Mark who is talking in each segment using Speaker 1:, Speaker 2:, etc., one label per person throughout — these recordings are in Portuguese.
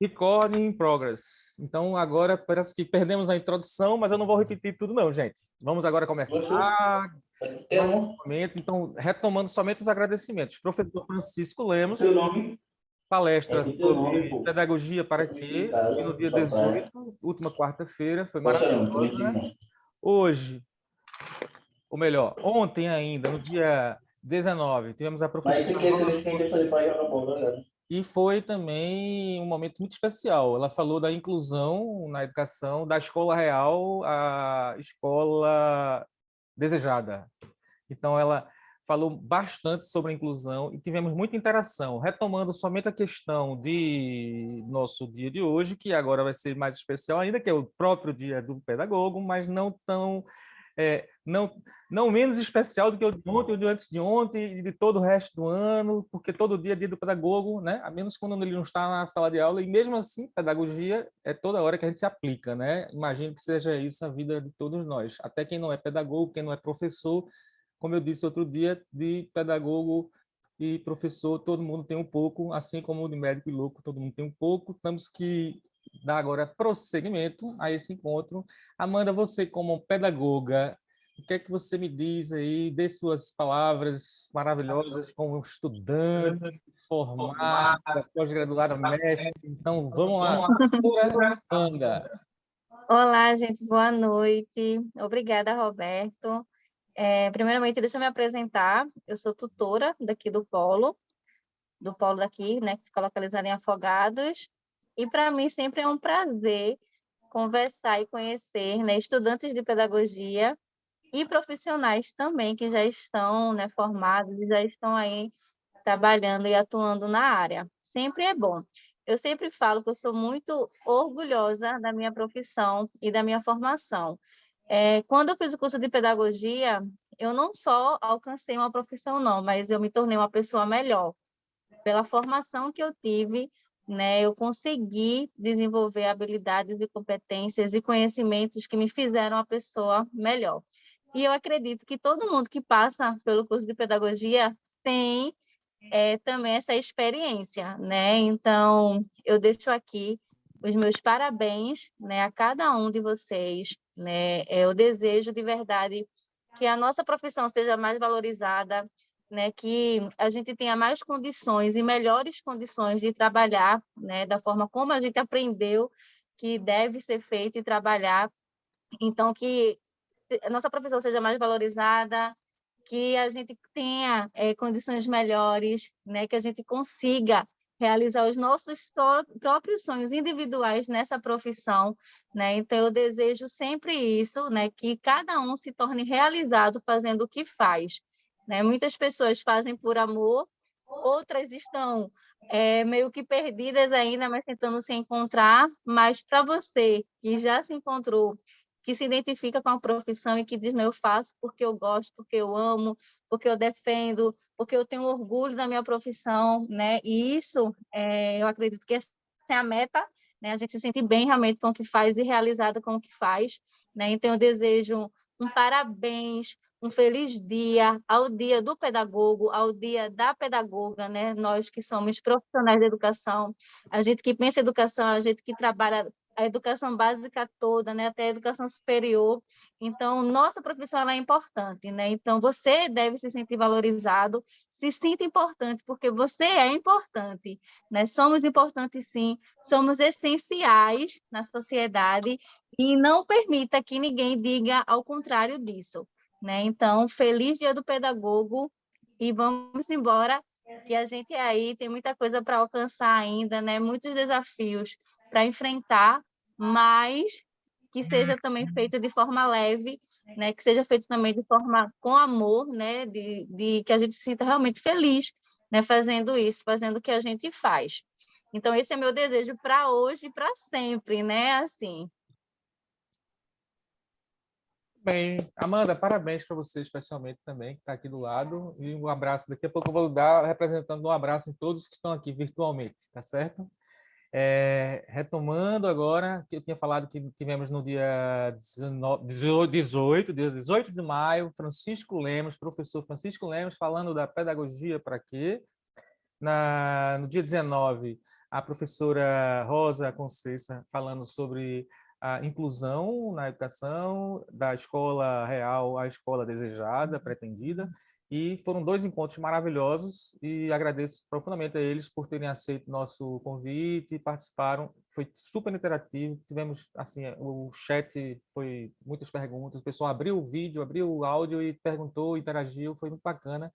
Speaker 1: Recording in progress. Então, agora parece que perdemos a introdução, mas eu não vou repetir tudo não, gente. Vamos agora começar. Momento. Então, retomando somente os agradecimentos. Professor Francisco Lemos, palestra sobre pedagogia para quê? E no dia 18, última quarta-feira, foi maravilhosa. Hoje, ou melhor, ontem ainda, no dia 19, tivemos a professora... E foi também um momento muito especial. Ela falou da inclusão na educação, da escola real à escola desejada. Então, ela falou bastante sobre a inclusão e tivemos muita interação, retomando somente a questão de nosso dia de hoje, que agora vai ser mais especial ainda, que é o próprio dia do pedagogo, mas não tão... não menos especial do que o de ontem, o de antes de ontem e de todo o resto do ano, porque todo dia é dia do pedagogo, né? A menos quando ele não está na sala de aula, e mesmo assim, pedagogia é toda hora que a gente se aplica, né? Imagino que seja isso a vida de todos nós, até quem não é pedagogo, quem não é professor, como eu disse outro dia, de pedagogo e professor, todo mundo tem um pouco, assim como de médico e louco, todo mundo tem um pouco, temos que dar agora prosseguimento a esse encontro. Amanda, você como pedagoga, o que é que você me diz aí, dê suas palavras maravilhosas como estudante, formada, pós-graduada, mestre. Então, vamos lá. Amanda.
Speaker 2: Olá, gente, boa noite. Obrigada, Roberto. Primeiramente, deixa eu me apresentar. Eu sou tutora daqui do Polo daqui, né, que fica localizado em Afogados. E para mim sempre é um prazer conversar e conhecer, né, estudantes de pedagogia e profissionais também que já estão, né, formados e já estão aí trabalhando e atuando na área. Sempre é bom. Eu sempre falo que eu sou muito orgulhosa da minha profissão e da minha formação. Quando eu fiz o curso de pedagogia, eu não só alcancei uma profissão, não, mas eu me tornei uma pessoa melhor. Pela formação que eu tive, né, eu consegui desenvolver habilidades e competências e conhecimentos que me fizeram uma pessoa melhor. E eu acredito que todo mundo que passa pelo curso de pedagogia tem também essa experiência, né? Então, eu deixo aqui os meus parabéns, né, a cada um de vocês, né? Eu desejo de verdade que a nossa profissão seja mais valorizada, né, que a gente tenha mais condições e melhores condições de trabalhar, né, da forma como a gente aprendeu que deve ser feito e trabalhar. Então, que a nossa profissão seja mais valorizada, que a gente tenha condições melhores, né? Que a gente consiga realizar os nossos próprios sonhos individuais nessa profissão, né? Então, eu desejo sempre isso, né? Que cada um se torne realizado fazendo o que faz, né? Muitas pessoas fazem por amor, outras estão meio que perdidas ainda, mas tentando se encontrar. Mas para você que já se encontrou, que se identifica com a profissão e que diz, não, eu faço porque eu gosto, porque eu amo, porque eu defendo, porque eu tenho orgulho da minha profissão, né? E isso, eu acredito que essa é a meta, né? A gente se sente bem realmente com o que faz e realizada com o que faz, né? Então, eu desejo um parabéns, um feliz dia ao dia do pedagogo, ao dia da pedagoga, né? Nós que somos profissionais da educação, a gente que pensa em educação, a gente que trabalha a educação básica toda, né, até a educação superior. Então, nossa profissão ela é importante, né? Então, você deve se sentir valorizado, se sinta importante, porque você é importante, né? Somos importantes, sim, somos essenciais na sociedade e não permita que ninguém diga ao contrário disso, né? Então, feliz Dia do Pedagogo e vamos embora, que a gente aí tem muita coisa para alcançar ainda, né? Muitos desafios para enfrentar, mas que seja também feito de forma leve, né? Que seja feito também de forma com amor, né? De que a gente se sinta realmente feliz, né? Fazendo isso, fazendo o que a gente faz. Então, esse é meu desejo para hoje e para sempre, né? Assim.
Speaker 1: Bem, Amanda, parabéns para você, especialmente também, que está aqui do lado. E um abraço. Daqui a pouco eu vou dar, representando um abraço em todos que estão aqui virtualmente, tá certo? Retomando agora, que eu tinha falado que tivemos no dia 18 de maio, Francisco Lemos, professor Francisco Lemos, falando da pedagogia para quê? No dia 19, a professora Rosa Conceição falando sobre a inclusão na educação, da escola real à escola desejada, pretendida, e foram 2 encontros maravilhosos e agradeço profundamente a eles por terem aceito nosso convite e participaram. Foi super interativo, tivemos, assim, o chat foi muitas perguntas, o pessoal abriu o vídeo, abriu o áudio e perguntou, interagiu, foi muito bacana.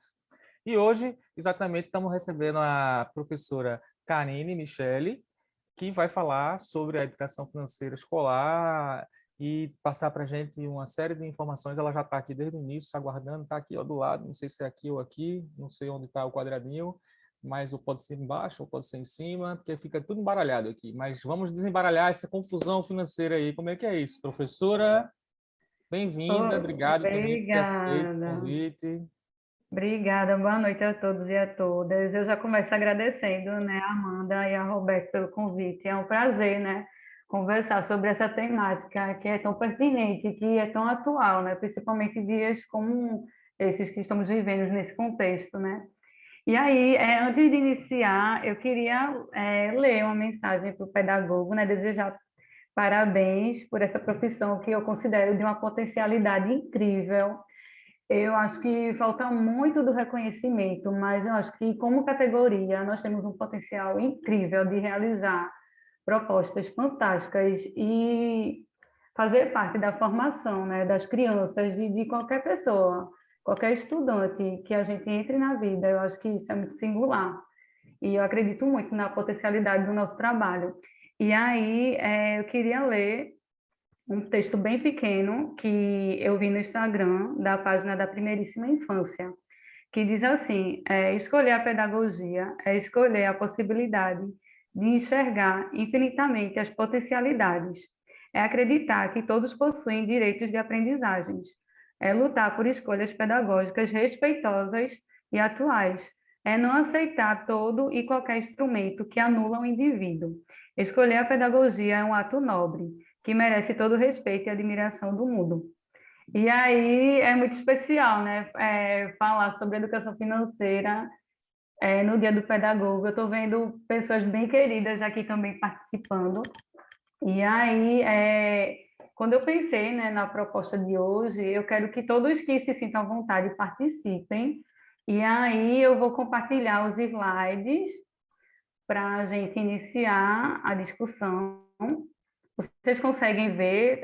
Speaker 1: E hoje, exatamente, estamos recebendo a professora Karine Michele, que vai falar sobre a educação financeira escolar e passar para a gente uma série de informações. Ela já está aqui desde o início, aguardando, está aqui ó, do lado, não sei se é aqui ou aqui, não sei onde está o quadradinho, mas ou pode ser embaixo ou pode ser em cima, porque fica tudo embaralhado aqui. Mas vamos desembaralhar essa confusão financeira aí. Como é que é isso? Professora, bem-vinda, obrigado também por ter aceito o
Speaker 3: Obrigada.
Speaker 1: convite.
Speaker 3: Obrigada, boa noite a todos e a todas. Eu já começo agradecendo, né, a Amanda e a Roberto pelo convite. É um prazer, né, conversar sobre essa temática que é tão pertinente, que é tão atual, né, principalmente dias como esses que estamos vivendo nesse contexto, né. E aí, antes de iniciar, eu queria ler uma mensagem para o pedagogo, né, desejar parabéns por essa profissão que eu considero de uma potencialidade incrível. Eu acho que falta muito do reconhecimento, mas eu acho que, como categoria, nós temos um potencial incrível de realizar propostas fantásticas e fazer parte da formação, né, das crianças, de qualquer pessoa, qualquer estudante que a gente entre na vida. Eu acho que isso é muito singular e eu acredito muito na potencialidade do nosso trabalho. E aí, eu queria ler um texto bem pequeno que eu vi no Instagram, da página da Primeiríssima Infância, que diz assim: escolher a pedagogia é escolher a possibilidade de enxergar infinitamente as potencialidades, é acreditar que todos possuem direitos de aprendizagens, é lutar por escolhas pedagógicas respeitosas e atuais, é não aceitar todo e qualquer instrumento que anula o indivíduo. Escolher a pedagogia é um ato nobre, que merece todo o respeito e admiração do mundo. E aí é muito especial, né? Falar sobre educação financeira no Dia do Pedagogo. Eu estou vendo pessoas bem queridas aqui também participando. E aí, quando eu pensei, né, na proposta de hoje, eu quero que todos que se sintam à vontade participem. E aí eu vou compartilhar os slides para a gente iniciar a discussão. Vocês conseguem ver?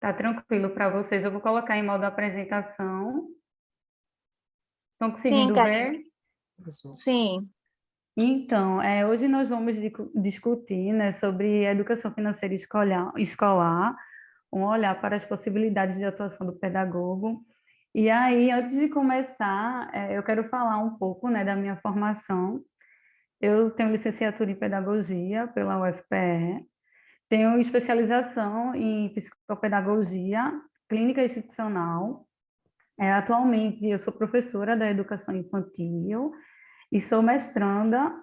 Speaker 3: Tá tranquilo para vocês? Eu vou colocar em modo apresentação. Estão
Speaker 2: Sim,
Speaker 3: conseguindo
Speaker 2: Karine.
Speaker 3: ver?
Speaker 1: Professor.
Speaker 2: Sim.
Speaker 3: Então, hoje nós vamos discutir, né, sobre educação financeira escolar, um olhar para as possibilidades de atuação do pedagogo. E aí, antes de começar, eu quero falar um pouco, né, da minha formação. Eu tenho licenciatura em pedagogia pela UFPE, tenho especialização em psicopedagogia clínica institucional. Atualmente, eu sou professora da educação infantil e sou mestranda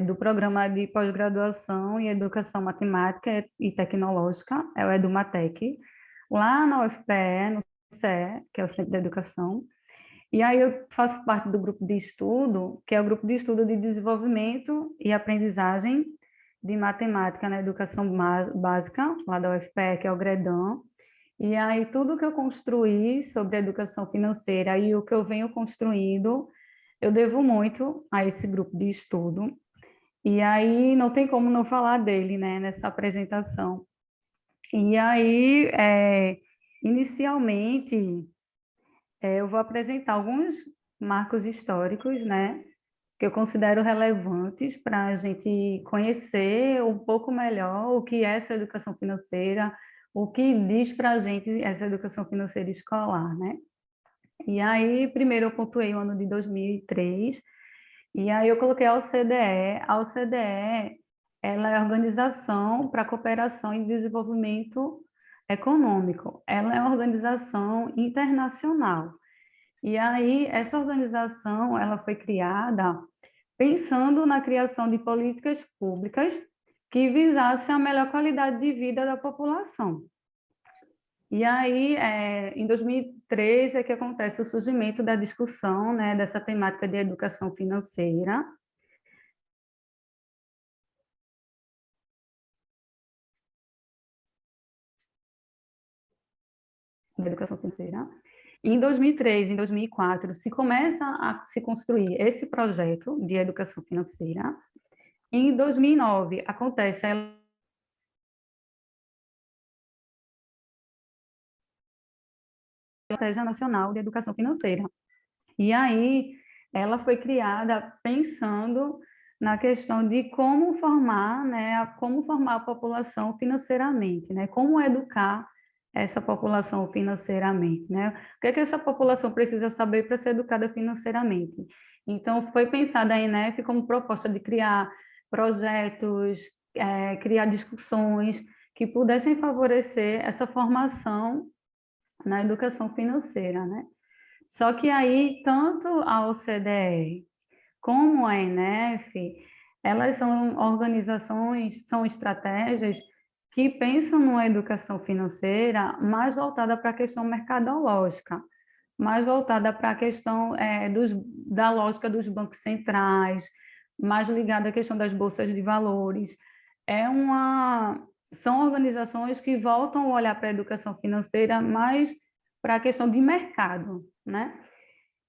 Speaker 3: do programa de pós-graduação em educação matemática e tecnológica, é o EduMatec, lá na UFPE, no CE, que é o Centro de Educação. E aí eu faço parte do grupo de estudo, que é o grupo de estudo de desenvolvimento e aprendizagem de matemática na educação básica, lá da UFPE, que é o GREDAM. E aí tudo que eu construí sobre a educação financeira e o que eu venho construindo, eu devo muito a esse grupo de estudo. E aí não tem como não falar dele, né, nessa apresentação. E aí, inicialmente, eu vou apresentar alguns marcos históricos, né, que eu considero relevantes para a gente conhecer um pouco melhor o que é essa educação financeira, o que diz para a gente essa educação financeira escolar, né? E aí, primeiro eu pontuei o ano de 2003, e aí eu coloquei a OCDE. A OCDE, ela é a Organização para a Cooperação e Desenvolvimento Econômico. Ela é uma organização internacional. E aí, essa organização, ela foi criada pensando na criação de políticas públicas que visassem a melhor qualidade de vida da população. E aí, em 2013, é que acontece o surgimento da discussão, né, dessa temática de educação financeira. da educação financeira. E em 2003, em 2004, se começa a se construir esse projeto de educação financeira. Em 2009, acontece a Estratégia Nacional de Educação Financeira. E aí, ela foi criada pensando na questão de como formar, né, como formar a população financeiramente, né, como educar essa população financeiramente, né? O que é que essa população precisa saber para ser educada financeiramente? Então, foi pensada a INEF como proposta de criar projetos, criar discussões que pudessem favorecer essa formação na educação financeira, né? Só que aí, tanto a OCDE como a ENEF, elas são organizações, são estratégias que pensam numa educação financeira mais voltada para a questão mercadológica, mais voltada para a questão da lógica dos bancos centrais, mais ligada à questão das bolsas de valores. São organizações que voltam a olhar para a educação financeira mais para a questão de mercado, né?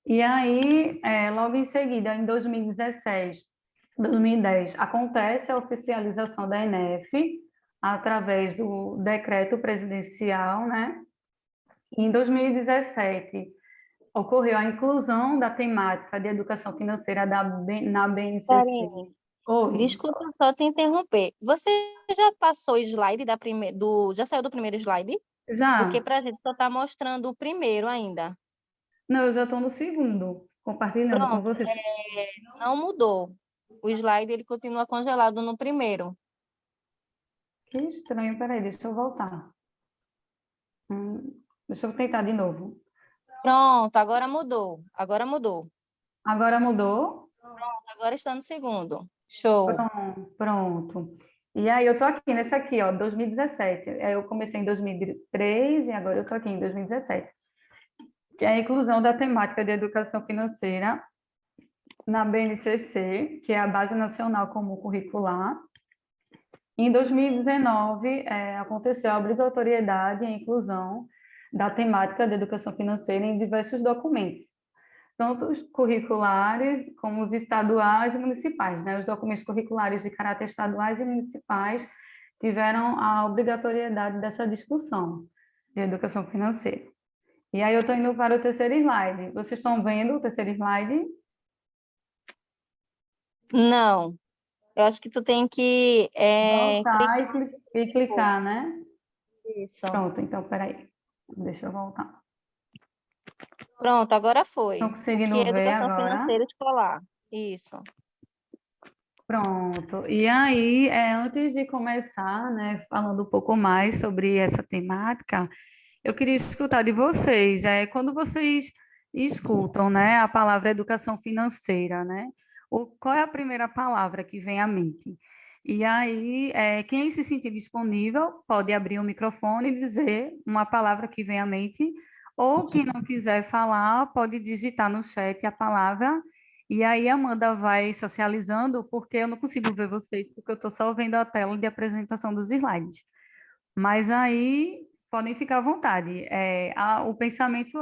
Speaker 3: E aí, logo em seguida, em 2016, 2010, acontece a oficialização da ENEF através do decreto presidencial, né? E em 2017, ocorreu a inclusão da temática de educação financeira na BNCC.
Speaker 2: Karine,
Speaker 3: Oi,
Speaker 2: desculpa só te interromper. Você já passou o slide já saiu do primeiro slide? Porque
Speaker 3: já?
Speaker 2: para a gente só está mostrando o primeiro ainda.
Speaker 3: Não, eu já estou no segundo, compartilhando com
Speaker 2: Pronto,
Speaker 3: vocês.
Speaker 2: não mudou. O slide ele continua congelado no primeiro.
Speaker 3: Que estranho, peraí, deixa eu voltar. Deixa eu tentar de novo.
Speaker 2: Pronto, agora mudou. Agora mudou.
Speaker 3: Agora mudou?
Speaker 2: Agora está no segundo. Show.
Speaker 3: Pronto. E aí eu tô aqui nesse aqui, ó, 2017. Aí eu comecei em 2003 e agora eu tô aqui em 2017. Que é a inclusão da temática de educação financeira na BNCC, que é a Base Nacional Comum Curricular. Em 2019, aconteceu a obrigatoriedade e a inclusão da temática de educação financeira em diversos documentos, tanto os curriculares como os estaduais e municipais, né? Os documentos curriculares de caráter estaduais e municipais tiveram a obrigatoriedade dessa discussão de educação financeira. E aí eu estou indo para o terceiro slide. Vocês estão vendo o terceiro slide?
Speaker 2: Não. Eu acho que tu tem que
Speaker 3: Voltar e
Speaker 2: clicar.
Speaker 3: clicar, né?
Speaker 2: Isso.
Speaker 3: Pronto, então, peraí. Deixa eu voltar.
Speaker 2: Pronto, agora
Speaker 3: Estão
Speaker 2: foi. O que
Speaker 3: conseguindo
Speaker 2: é
Speaker 3: ver
Speaker 2: educação
Speaker 3: agora?
Speaker 2: financeira escolar? Isso.
Speaker 3: Pronto. E aí, antes de começar, né, falando um pouco mais sobre essa temática, eu queria escutar de vocês, quando vocês escutam, né, a palavra educação financeira, né, qual é a primeira palavra que vem à mente? E aí, quem se sentir disponível pode abrir o microfone e dizer uma palavra que vem à mente, ou quem não quiser falar, pode digitar no chat a palavra, e aí a Amanda vai socializando, porque eu não consigo ver vocês, porque eu estou só vendo a tela de apresentação dos slides. Mas aí podem ficar à vontade. O pensamento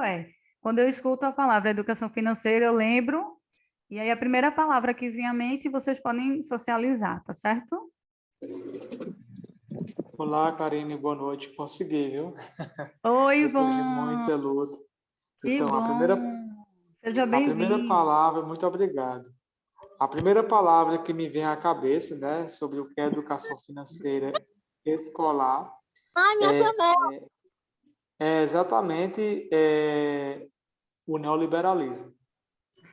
Speaker 3: quando eu escuto a palavra educação financeira, eu lembro, e aí a primeira palavra que vem à mente, vocês podem socializar, tá certo?
Speaker 4: Olá, Karine, boa noite. Consegui, viu?
Speaker 3: Oi,
Speaker 4: Depois de
Speaker 3: Ivan,
Speaker 4: muita luta.
Speaker 3: que
Speaker 4: Então,
Speaker 3: bom! Seja
Speaker 4: a primeira
Speaker 3: bem-vindo.
Speaker 4: palavra, muito obrigado. A primeira palavra que me vem à cabeça, né, sobre o que é educação financeira escolar,
Speaker 5: Ai, minha câmera.
Speaker 4: é exatamente o neoliberalismo.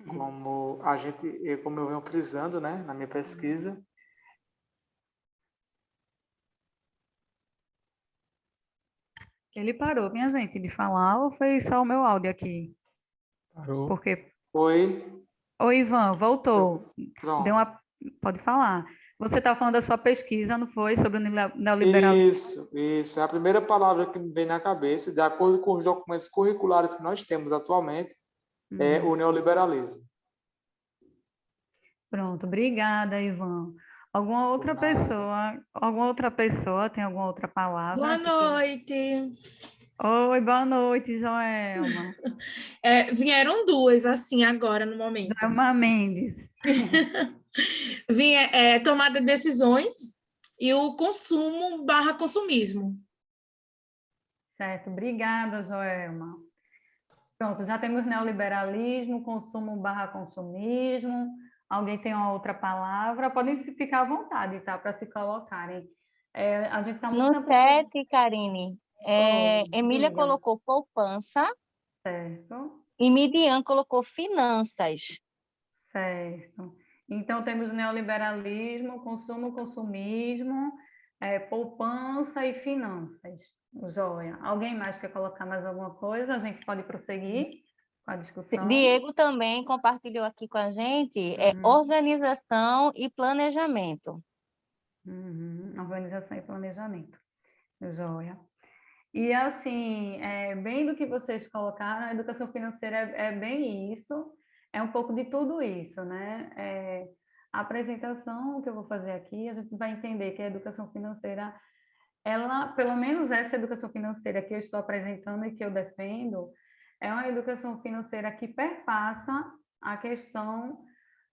Speaker 4: Como eu venho frisando, né, na minha pesquisa,
Speaker 3: Ele parou, minha gente, de falar ou foi só o meu áudio aqui?
Speaker 1: Parou.
Speaker 3: Porque...
Speaker 4: foi...
Speaker 3: Oi, Ivan, voltou.
Speaker 4: Pronto.
Speaker 3: Pode falar. Você está falando da sua pesquisa, não foi? Sobre o neoliberalismo?
Speaker 4: Isso. É a primeira palavra que me vem na cabeça, de acordo com os documentos curriculares que nós temos atualmente, é o neoliberalismo.
Speaker 3: Pronto, obrigada, Ivan. Alguma outra pessoa tem alguma outra palavra?
Speaker 5: Boa noite.
Speaker 3: Oi, boa noite, Joelma.
Speaker 6: Vieram duas, assim, agora, no momento.
Speaker 3: Joelma Mendes.
Speaker 6: Tomada de decisões e o consumo/consumismo.
Speaker 3: Certo, obrigada, Joelma. Pronto, já temos neoliberalismo, consumo/consumismo. Alguém tem uma outra palavra? Podem se ficar à vontade, tá? Para se colocarem. A gente está muito
Speaker 2: No
Speaker 3: na
Speaker 2: chat, Karine,
Speaker 3: Oh,
Speaker 2: Emília
Speaker 3: diga,
Speaker 2: colocou poupança
Speaker 3: certo,
Speaker 2: e Midian colocou finanças.
Speaker 3: certo. Então, temos neoliberalismo, consumo, consumismo, poupança e finanças. Joia. Alguém mais quer colocar mais alguma coisa? A gente pode prosseguir com a discussão?
Speaker 2: Diego também compartilhou aqui com a gente
Speaker 3: Uhum,
Speaker 2: organização e planejamento.
Speaker 3: organização e planejamento. Joia. E assim, bem do que vocês colocaram, a educação financeira é bem isso, é um pouco de tudo isso, né? A apresentação que eu vou fazer aqui, a gente vai entender que a educação financeira, ela, pelo menos essa educação financeira que eu estou apresentando e que eu defendo, é uma educação financeira que perpassa a questão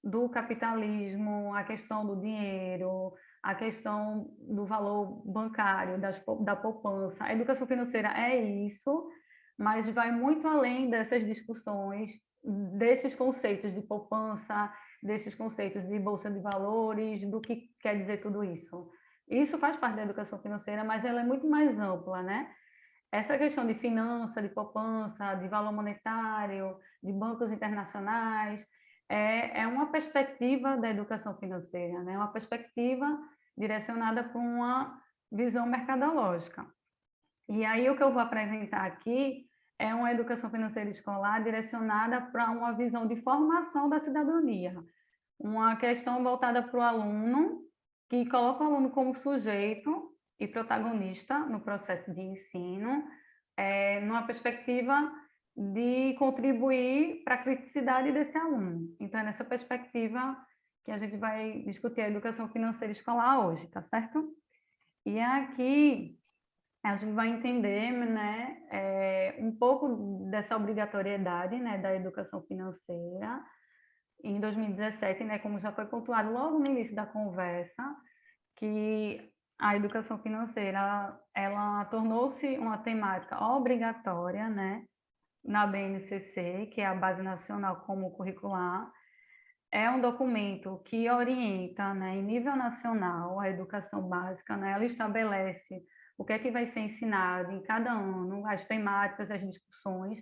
Speaker 3: do capitalismo, a questão do dinheiro, a questão do valor bancário, da poupança. A educação financeira é isso, mas vai muito além dessas discussões, desses conceitos de poupança, desses conceitos de bolsa de valores, do que quer dizer tudo isso. Isso faz parte da educação financeira, mas ela é muito mais ampla, né? Essa questão de finança, de poupança, de valor monetário, de bancos internacionais, é uma perspectiva da educação financeira, né? Uma perspectiva direcionada para uma visão mercadológica. E aí o que eu vou apresentar aqui é uma educação financeira escolar direcionada para uma visão de formação da cidadania, uma questão voltada para o aluno, que coloca o aluno como sujeito e protagonista no processo de ensino, numa perspectiva de contribuir para a criticidade desse aluno. Então, é nessa perspectiva que a gente vai discutir a educação financeira escolar hoje, tá certo? E aqui a gente vai entender, né, um pouco dessa obrigatoriedade, né, da educação financeira. Em 2017, né, como já foi pontuado logo no início da conversa, que a educação financeira ela tornou-se uma temática obrigatória, né, na BNCC, que é a Base Nacional Comum Curricular. É um documento que orienta, né, em nível nacional a educação básica, né, ela estabelece o que é que vai ser ensinado em cada ano, as temáticas, as discussões,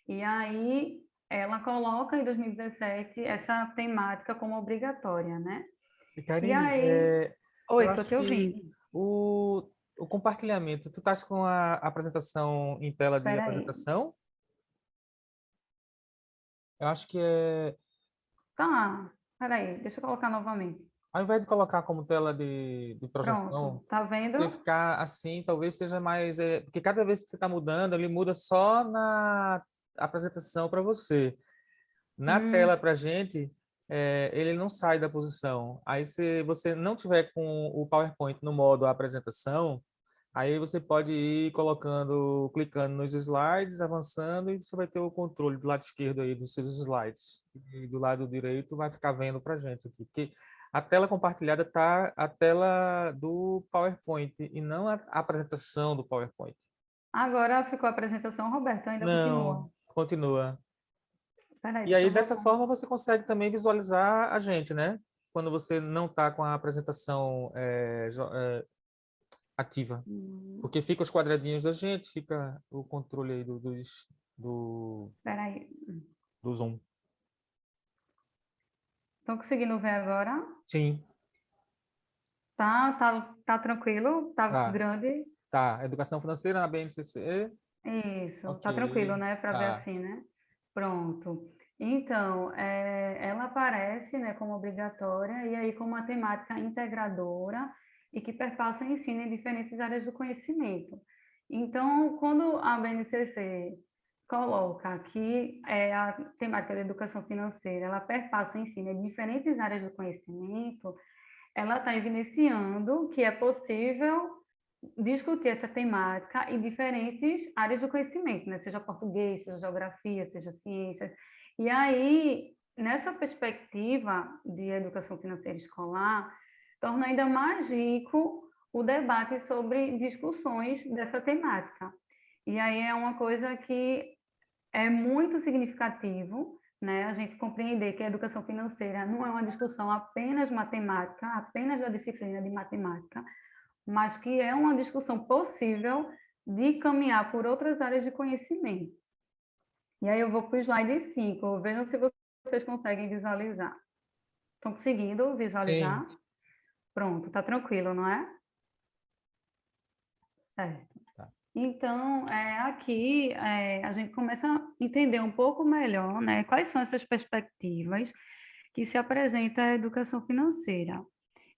Speaker 3: e aí ela coloca em 2017 essa temática como obrigatória, né?
Speaker 1: E,
Speaker 3: E
Speaker 1: Karine,
Speaker 3: aí, oi,
Speaker 1: eu
Speaker 3: estou
Speaker 1: acho
Speaker 3: te ouvindo.
Speaker 1: que o compartilhamento, tu estás com a apresentação em tela de
Speaker 3: Espera aí.
Speaker 1: apresentação? Eu acho que
Speaker 3: Tá, espera aí, deixa eu colocar novamente.
Speaker 1: ao invés de colocar como tela de
Speaker 3: Pronto,
Speaker 1: projeção,
Speaker 3: tá
Speaker 1: você
Speaker 3: vendo?
Speaker 1: ficar assim, talvez seja mais. Porque cada vez que você está mudando, ele muda só na apresentação para você. Na
Speaker 3: Hum,
Speaker 1: tela para a gente, ele não sai da posição. Aí, se você não tiver com o PowerPoint no modo apresentação, aí você pode ir colocando, clicando nos slides, avançando, e você vai ter o controle do lado esquerdo aí dos seus slides. E do lado direito vai ficar vendo para a gente aqui. Porque a tela compartilhada está a tela do PowerPoint e não a apresentação do PowerPoint.
Speaker 3: agora ficou a apresentação, Roberto, ainda
Speaker 1: Não,
Speaker 3: continua.
Speaker 1: continua.
Speaker 3: Espera aí,
Speaker 1: E
Speaker 3: deixa
Speaker 1: aí,
Speaker 3: eu
Speaker 1: dessa
Speaker 3: voltar.
Speaker 1: forma, você consegue também visualizar a gente, né? Quando você não está com a apresentação ativa. Porque fica os quadradinhos da gente, fica o controle aí do,
Speaker 3: Espera aí.
Speaker 1: do Zoom.
Speaker 3: Estão conseguindo ver agora?
Speaker 1: Sim,
Speaker 3: Tá tranquilo? Tá
Speaker 1: tá.
Speaker 3: grande?
Speaker 1: Tá. Educação financeira na BNCC.
Speaker 3: Isso, tá tranquilo,
Speaker 1: Ok.
Speaker 3: né? Para ver
Speaker 1: Tá.
Speaker 3: assim, né? Pronto. Então, ela aparece, né, como obrigatória e aí como uma temática integradora e que perpassa o ensino em diferentes áreas do conhecimento. Então, quando a BNCC coloca que a temática da educação financeira, ela perpassa o ensino em diferentes áreas do conhecimento, ela está evidenciando que é possível discutir essa temática em diferentes áreas do conhecimento, né? Seja português, seja geografia, seja ciências. E aí, nessa perspectiva de educação financeira escolar, torna ainda mais rico o debate sobre discussões dessa temática. E aí é uma coisa que é muito significativo, né? A gente compreender que a educação financeira não é uma discussão apenas matemática, apenas da disciplina de matemática, mas que é uma discussão possível de caminhar por outras áreas de conhecimento. E aí eu vou para o slide 5, vejam se vocês conseguem visualizar. Estão conseguindo visualizar?
Speaker 1: Sim.
Speaker 3: Pronto, tá tranquilo, não é? Certo.
Speaker 1: Tá.
Speaker 3: Então, aqui a gente começa a entender um pouco melhor, né, quais são essas perspectivas que se apresenta a educação financeira.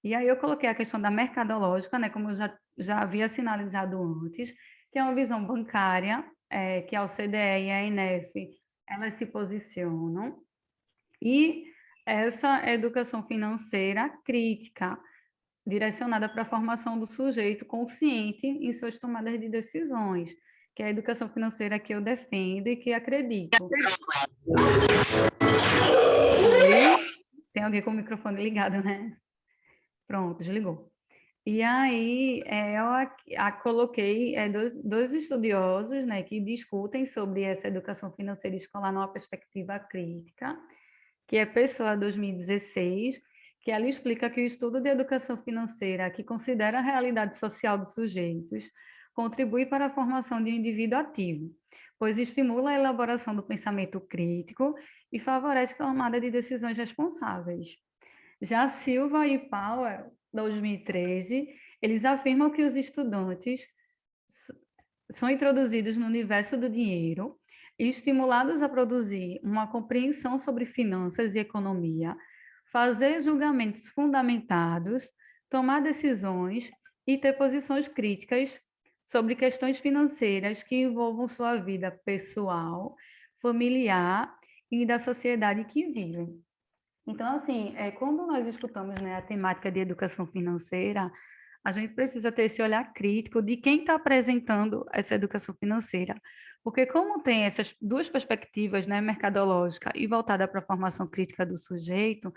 Speaker 3: E aí eu coloquei a questão da mercadológica, né, como eu já havia sinalizado antes, que é uma visão bancária, que a OCDE e a INEF, elas se posicionam, e essa educação financeira crítica, direcionada para a formação do sujeito consciente em suas tomadas de decisões, que é a educação financeira que eu defendo e que acredito. Oi? Tem alguém com o microfone ligado, né? Pronto, desligou. E aí, eu coloquei dois estudiosos, né, que discutem sobre essa educação financeira escolar numa perspectiva crítica, que é Pessoa 2016, que ela explica que o estudo de educação financeira, que considera a realidade social dos sujeitos, contribui para a formação de um indivíduo ativo, pois estimula a elaboração do pensamento crítico e favorece a tomada de decisões responsáveis. Já Silva e Powell, 2013, eles afirmam que os estudantes são introduzidos no universo do dinheiro e estimulados a produzir uma compreensão sobre finanças e economia, fazer julgamentos fundamentados, tomar decisões e ter posições críticas sobre questões financeiras que envolvam sua vida pessoal, familiar e da sociedade que vivem. Então, assim, quando nós escutamos, né, a temática de educação financeira, a gente precisa ter esse olhar crítico de quem está apresentando essa educação financeira. Porque como tem essas duas perspectivas, né, mercadológica e voltada para a formação crítica do sujeito,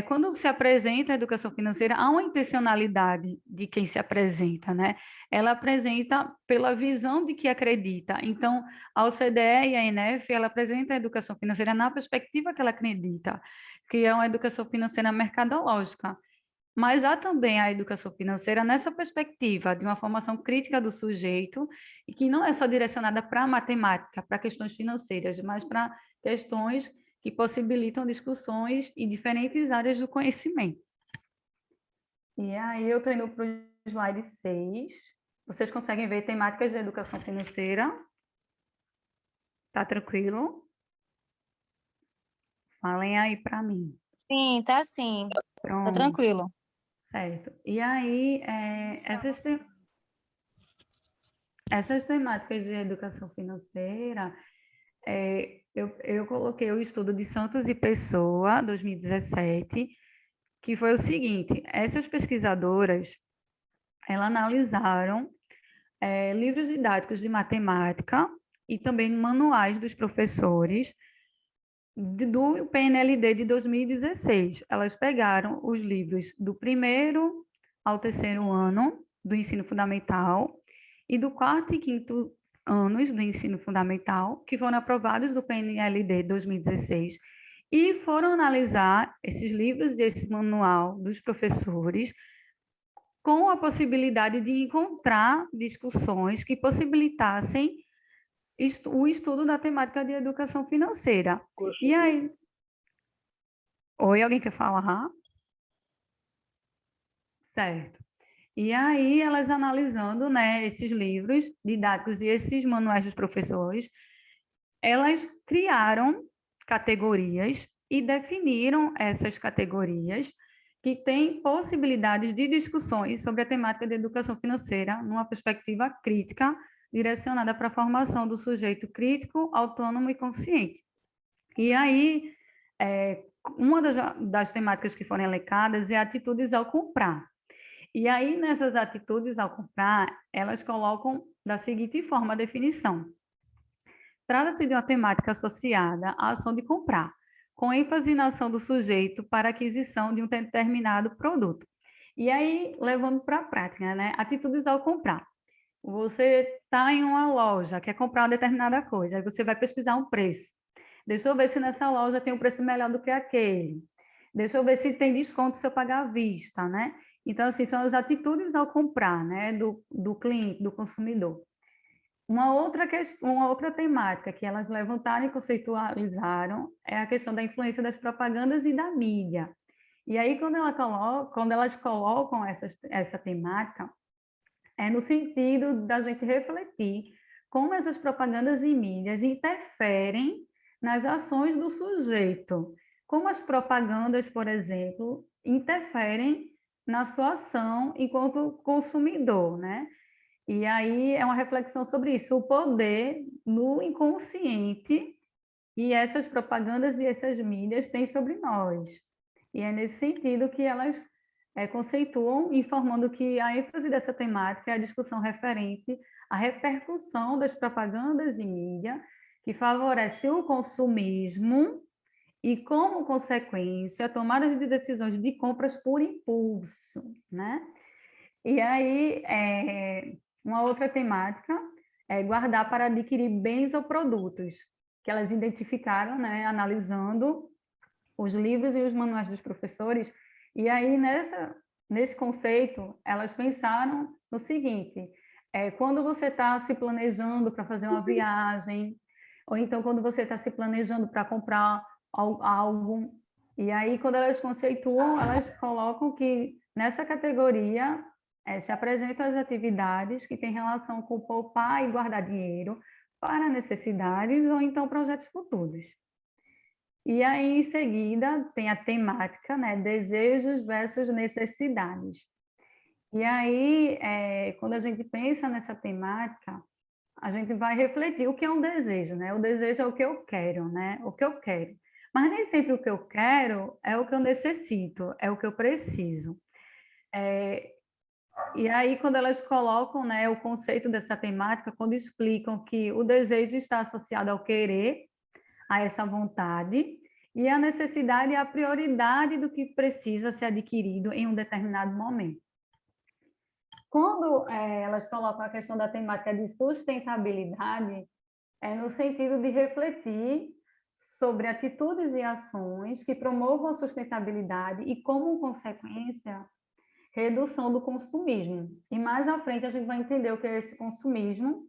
Speaker 3: quando se apresenta a educação financeira, há uma intencionalidade de quem se apresenta, né? Ela apresenta pela visão de que acredita. Então, a OCDE e a INEF, ela apresenta a educação financeira na perspectiva que ela acredita, que é uma educação financeira mercadológica. Mas há também a educação financeira nessa perspectiva de uma formação crítica do sujeito, e que não é só direcionada para a matemática, para questões financeiras, mas para questões que possibilitam discussões em diferentes áreas do conhecimento. E aí eu estou indo para o slide 6. Vocês conseguem ver temáticas de educação financeira? Tá tranquilo? Falem aí para mim.
Speaker 2: Sim, tá sim. Tá
Speaker 3: Pronto.
Speaker 2: tranquilo.
Speaker 3: Certo. E aí, essas temáticas de educação financeira, eu coloquei o estudo de Santos e Pessoa, 2017, que foi o seguinte: essas pesquisadoras, elas analisaram livros didáticos de matemática e também manuais dos professores do PNLD de 2016. Elas pegaram os livros do 1º ao 3º ano do ensino fundamental e do 4º e 5º anos do ensino fundamental, que foram aprovados do PNLD 2016, e foram analisar esses livros e esse manual dos professores com a possibilidade de encontrar discussões que possibilitassem o estudo da temática de educação financeira. E aí... Oi, alguém quer falar? Certo. E aí, elas analisando, né, esses livros didáticos e esses manuais dos professores, elas criaram categorias e definiram essas categorias que têm possibilidades de discussões sobre a temática de educação financeira numa perspectiva crítica, direcionada para a formação do sujeito crítico, autônomo e consciente. E aí, uma das temáticas que foram elencadas é atitudes ao comprar. E aí, nessas atitudes ao comprar, elas colocam da seguinte forma a definição. Trata-se de uma temática associada à ação de comprar, com ênfase na ação do sujeito para a aquisição de um determinado produto. E aí, levando para a prática, né? Atitudes ao comprar. Você está em uma loja, quer comprar uma determinada coisa, aí você vai pesquisar um preço. Deixa eu ver se nessa loja tem um preço melhor do que aquele. Deixa eu ver se tem desconto se eu pagar à vista, né? Então, assim, são as atitudes ao comprar, né? Do cliente, do consumidor. Uma outra temática que elas levantaram e conceitualizaram é a questão da influência das propagandas e da mídia. E aí, quando elas colocam essa temática, é no sentido da gente refletir como essas propagandas e mídias interferem nas ações do sujeito. Como as propagandas, por exemplo, interferem na sua ação enquanto consumidor, né? E aí é uma reflexão sobre isso, o poder no inconsciente que essas propagandas e essas mídias têm sobre nós. E é nesse sentido que elas conceituam, informando que a ênfase dessa temática é a discussão referente à repercussão das propagandas e mídia, que favorece o consumismo e, como consequência, a tomada de decisões de compras por impulso, né? E aí, uma outra temática é guardar para adquirir bens ou produtos, que elas identificaram, né, analisando os livros e os manuais dos professores. E aí, nesse conceito, elas pensaram no seguinte, quando você está se planejando para fazer uma viagem, ou então quando você está se planejando para comprar algo, e aí, quando elas conceituam, elas colocam que nessa categoria se apresentam as atividades que têm relação com poupar e guardar dinheiro para necessidades ou então projetos futuros. E aí, em seguida, tem a temática, né? Desejos versus necessidades. E aí, quando a gente pensa nessa temática, a gente vai refletir o que é um desejo, né? O desejo é o que eu quero, né? O que eu quero. Mas nem sempre o que eu quero é o que eu necessito, é o que eu preciso. E aí, quando elas colocam, né, o conceito dessa temática, quando explicam que o desejo está associado ao querer, a essa vontade, e a necessidade é a prioridade do que precisa ser adquirido em um determinado momento. Quando elas colocam a questão da temática de sustentabilidade, é no sentido de refletir sobre atitudes e ações que promovam a sustentabilidade e, como consequência, redução do consumismo. E mais à frente a gente vai entender o que é esse consumismo,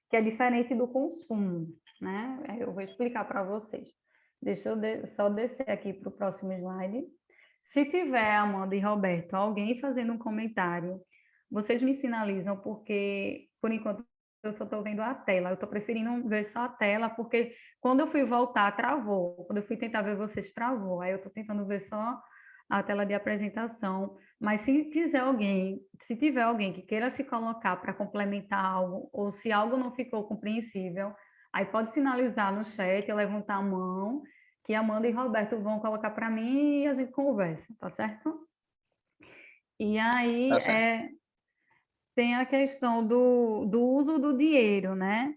Speaker 3: que é diferente do consumo, né? Eu vou explicar para vocês. Deixa eu só descer aqui para o próximo slide. Se tiver, Amanda e Roberto, alguém fazendo um comentário, vocês me sinalizam, porque, por enquanto, eu só estou vendo a tela. Eu estou preferindo ver só a tela, porque quando eu fui voltar, travou. Quando eu fui tentar ver vocês, travou. Aí eu estou tentando ver só a tela de apresentação. Mas se tiver alguém que queira se colocar para complementar algo, ou se algo não ficou compreensível, aí pode sinalizar no chat, levantar a mão, que Amanda e Roberto vão colocar para mim e a gente conversa, tá certo? E aí tem a questão do uso do dinheiro, né?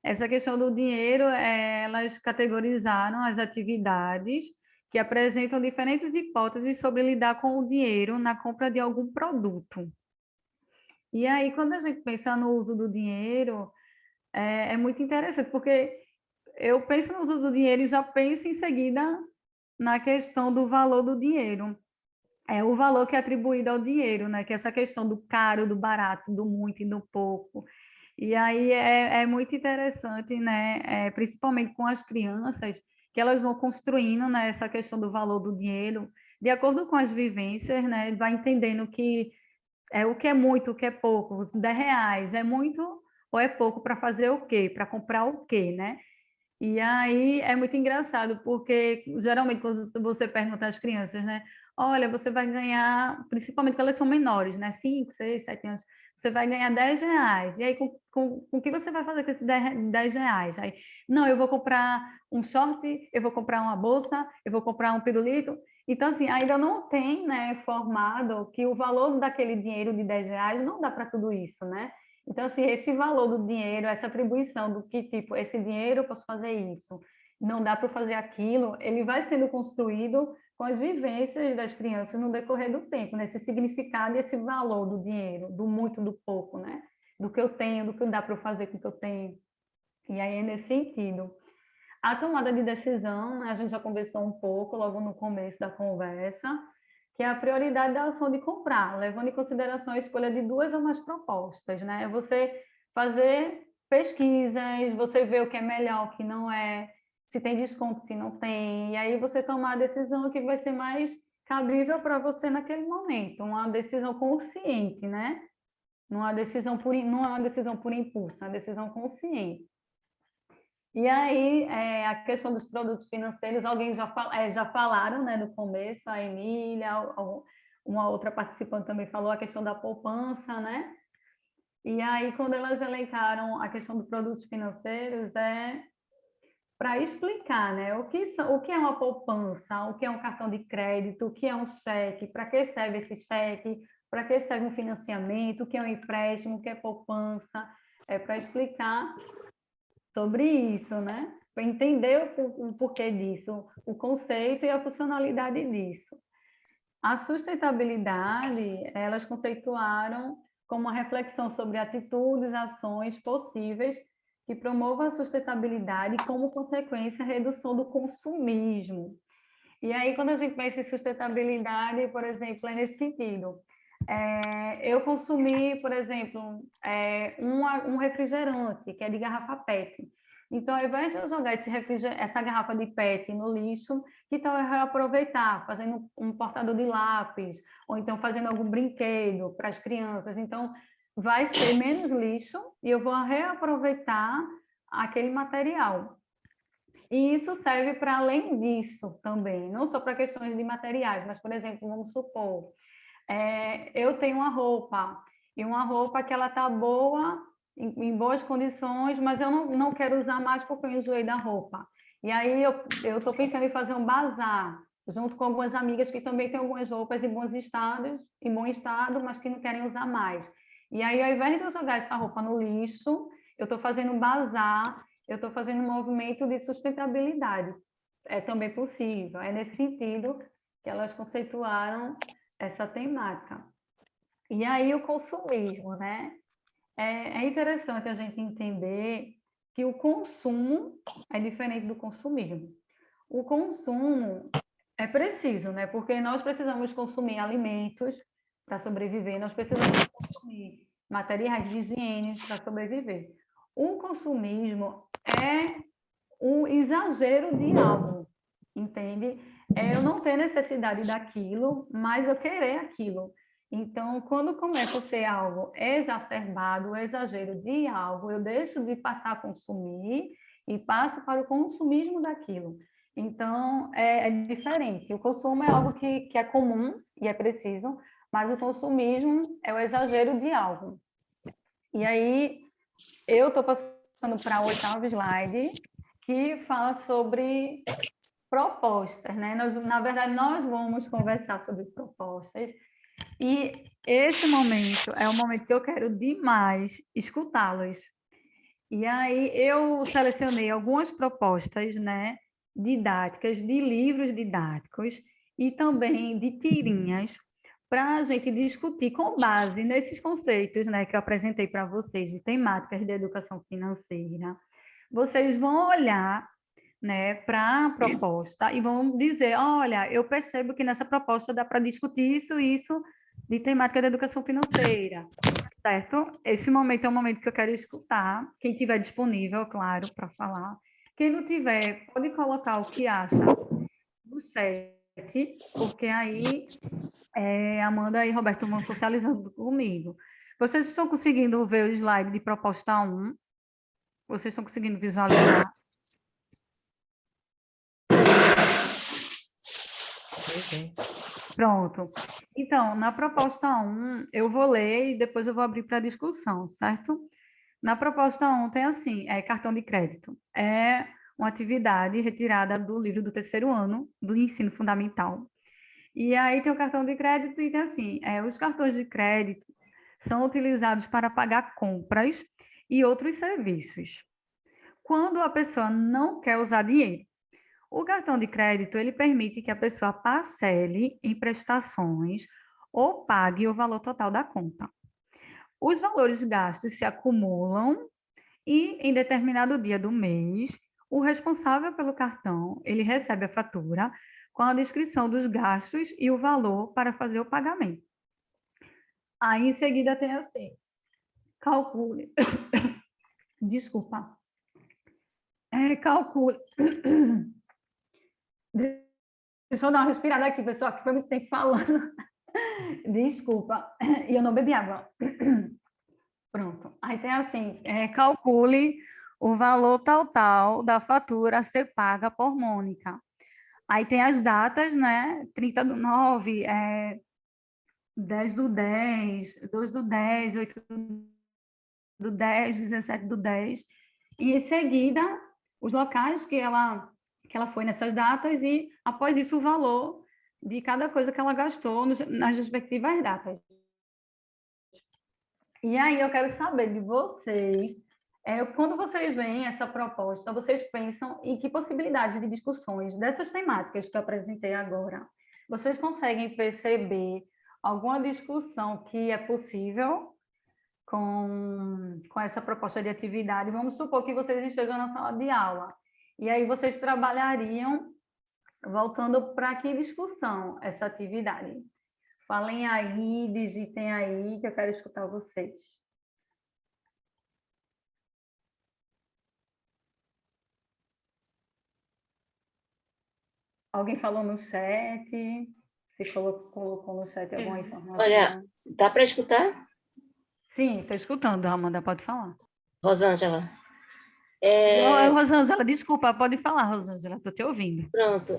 Speaker 3: Essa questão do dinheiro, elas categorizaram as atividades que apresentam diferentes hipóteses sobre lidar com o dinheiro na compra de algum produto. E aí, quando a gente pensa no uso do dinheiro, é muito interessante, porque eu penso no uso do dinheiro e já penso em seguida na questão do valor do dinheiro. É o valor que é atribuído ao dinheiro, né? Que é essa questão do caro, do barato, do muito e do pouco. E aí é muito interessante, né? Principalmente com as crianças, que elas vão construindo, né, essa questão do valor do dinheiro, de acordo com as vivências, né? Vai entendendo que o que é muito, o que é pouco. Os R$10 é muito ou é pouco para fazer o quê? Para comprar o quê, né? E aí é muito engraçado, porque geralmente quando você pergunta às crianças, né? Olha, você vai ganhar, principalmente quando elas são menores, né? 5, 6, 7 anos. você vai ganhar R$ 10. E aí, com o que você vai fazer com esses R$ 10? Aí, não, eu vou comprar um short, eu vou comprar uma bolsa, eu vou comprar um pirulito. Então, assim, ainda não tem, né, formado que o valor daquele dinheiro de R$ 10 não dá para tudo isso, né? Então, assim, esse valor do dinheiro, essa atribuição do que, tipo, esse dinheiro eu posso fazer isso, não dá para fazer aquilo, ele vai sendo construído com as vivências das crianças no decorrer do tempo, né? Esse significado e esse valor do dinheiro, do muito, do pouco, né? Do que eu tenho, do que dá para eu fazer com o que eu tenho. E aí é nesse sentido. A tomada de decisão, né, a gente já conversou um pouco logo no começo da conversa, que é a prioridade da ação de comprar, levando em consideração a escolha de 2 ou mais propostas, né? Você fazer pesquisas, você ver o que é melhor, o que não é, se tem desconto, se não tem, e aí você tomar a decisão que vai ser mais cabível para você naquele momento, uma decisão consciente, né? Não é uma decisão por impulso, é uma decisão consciente. E aí, a questão dos produtos financeiros, alguém já falaram, né, no começo, a Emília, uma outra participante também falou a questão da poupança, né? E aí, quando elas elencaram a questão dos produtos financeiros, para explicar, né, o que é uma poupança, o que é um cartão de crédito, o que é um cheque, para que serve esse cheque, para que serve um financiamento, o que é um empréstimo, o que é poupança, para explicar sobre isso, né? Para entender o porquê disso, o conceito e a funcionalidade disso. A sustentabilidade, elas conceituaram como uma reflexão sobre atitudes, ações possíveis que promovam a sustentabilidade e, como consequência, a redução do consumismo. E aí, quando a gente pensa em sustentabilidade, por exemplo, é nesse sentido. Eu consumi, por exemplo, um refrigerante, que é de garrafa PET. Então, ao invés de eu jogar essa garrafa de PET no lixo, que tal eu reaproveitar, fazendo um portador de lápis, ou então fazendo algum brinquedo para as crianças. Então, vai ser menos lixo e eu vou reaproveitar aquele material. E isso serve para além disso também, não só para questões de materiais, mas, por exemplo, vamos supor, eu tenho uma roupa, e uma roupa que ela está boa, em boas condições, mas eu não quero usar mais porque eu enjoei da roupa. E aí eu estou pensando em fazer um bazar, junto com algumas amigas que também têm algumas roupas em bom estado, mas que não querem usar mais. E aí, ao invés de eu jogar essa roupa no lixo, eu estou fazendo um bazar, eu estou fazendo um movimento de sustentabilidade. É também possível, é nesse sentido que elas conceituaram essa temática. E aí o consumismo, né? É interessante a gente entender que o consumo é diferente do consumismo. O consumo é preciso, né? Porque nós precisamos consumir alimentos para sobreviver, nós precisamos consumir materiais de higiene para sobreviver. O consumismo é um exagero de algo, entende? Eu não ter necessidade daquilo, mas eu querer aquilo. Então, quando começa a ser algo exacerbado, o exagero de algo, eu deixo de passar a consumir e passo para o consumismo daquilo. Então, é diferente. O consumo é algo que é comum e é preciso, mas o consumismo é o exagero de algo. E aí, eu estou passando para o 8º slide, que fala sobre propostas, né? Na verdade, nós vamos conversar sobre propostas e esse momento é o momento que eu quero demais escutá-los. E aí eu selecionei algumas propostas, né, didáticas, de livros didáticos e também de tirinhas para a gente discutir com base nesses conceitos, né, que eu apresentei para vocês de temáticas de educação financeira. Vocês vão olhar, né, para a proposta e vão dizer, olha, eu percebo que nessa proposta dá para discutir isso e isso de temática da educação financeira, certo? Esse momento é um momento que eu quero escutar, quem tiver disponível, claro, para falar. Quem não tiver, pode colocar o que acha no chat, porque aí Amanda e Roberto vão socializando comigo. Vocês estão conseguindo ver o slide de proposta 1? Vocês estão conseguindo visualizar?
Speaker 1: Sim.
Speaker 3: Pronto. Então, na proposta 1, eu vou ler e depois eu vou abrir para discussão, certo? Na proposta 1 tem assim, cartão de crédito. É uma atividade retirada do livro do terceiro ano do ensino fundamental. E aí tem o cartão de crédito e tem assim, os cartões de crédito são utilizados para pagar compras e outros serviços. Quando a pessoa não quer usar dinheiro, o cartão de crédito ele permite que a pessoa parcele em prestações ou pague o valor total da conta. Os valores gastos se acumulam e, em determinado dia do mês, o responsável pelo cartão ele recebe a fatura com a descrição dos gastos e o valor para fazer o pagamento. Aí, em seguida, tem assim, calcule. Desculpa. Calcule. Deixa eu dar uma respirada aqui, pessoal, que foi muito tempo falando. Desculpa. E eu não bebi água. Pronto. Aí tem assim, calcule o valor total da fatura a ser paga por Mônica. Aí tem as datas, né? 30/9, 10/10, 2/10, 8/10, 17/10. E em seguida, os locais que ela foi nessas datas e, após isso, o valor de cada coisa que ela gastou nas respectivas datas. E aí eu quero saber de vocês, quando vocês veem essa proposta, vocês pensam em que possibilidade de discussões dessas temáticas que eu apresentei agora? Vocês conseguem perceber alguma discussão que é possível com essa proposta de atividade? Vamos supor que vocês estejam na sala de aula, e aí vocês trabalhariam voltando para que discussão essa atividade? Falem aí, digitem aí, que eu quero escutar vocês. Alguém falou no chat? Se colocou no chat alguma informação?
Speaker 5: Olha, dá para escutar?
Speaker 3: Sim, estou escutando, Amanda, pode falar.
Speaker 5: Rosângela.
Speaker 3: Rosângela, desculpa, pode falar, Rosângela, estou te ouvindo.
Speaker 5: Pronto.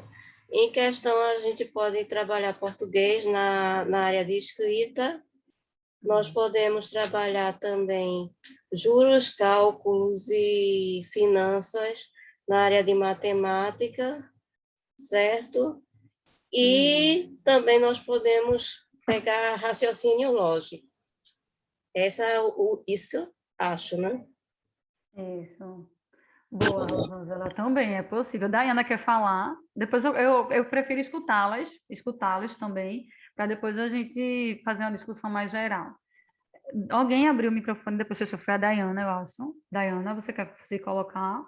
Speaker 5: Em questão, a gente pode trabalhar português na área de escrita. Nós podemos trabalhar também juros, cálculos e finanças na área de matemática, certo? E também nós podemos pegar raciocínio lógico. Essa é isso que eu acho, né?
Speaker 3: Isso. Boa, Rosângela, também é possível. Daiana quer falar? Depois eu prefiro escutá-los também, para depois a gente fazer uma discussão mais geral. Alguém abriu o microfone, depois se foi a Daiana, eu acho. Daiana, você quer se colocar?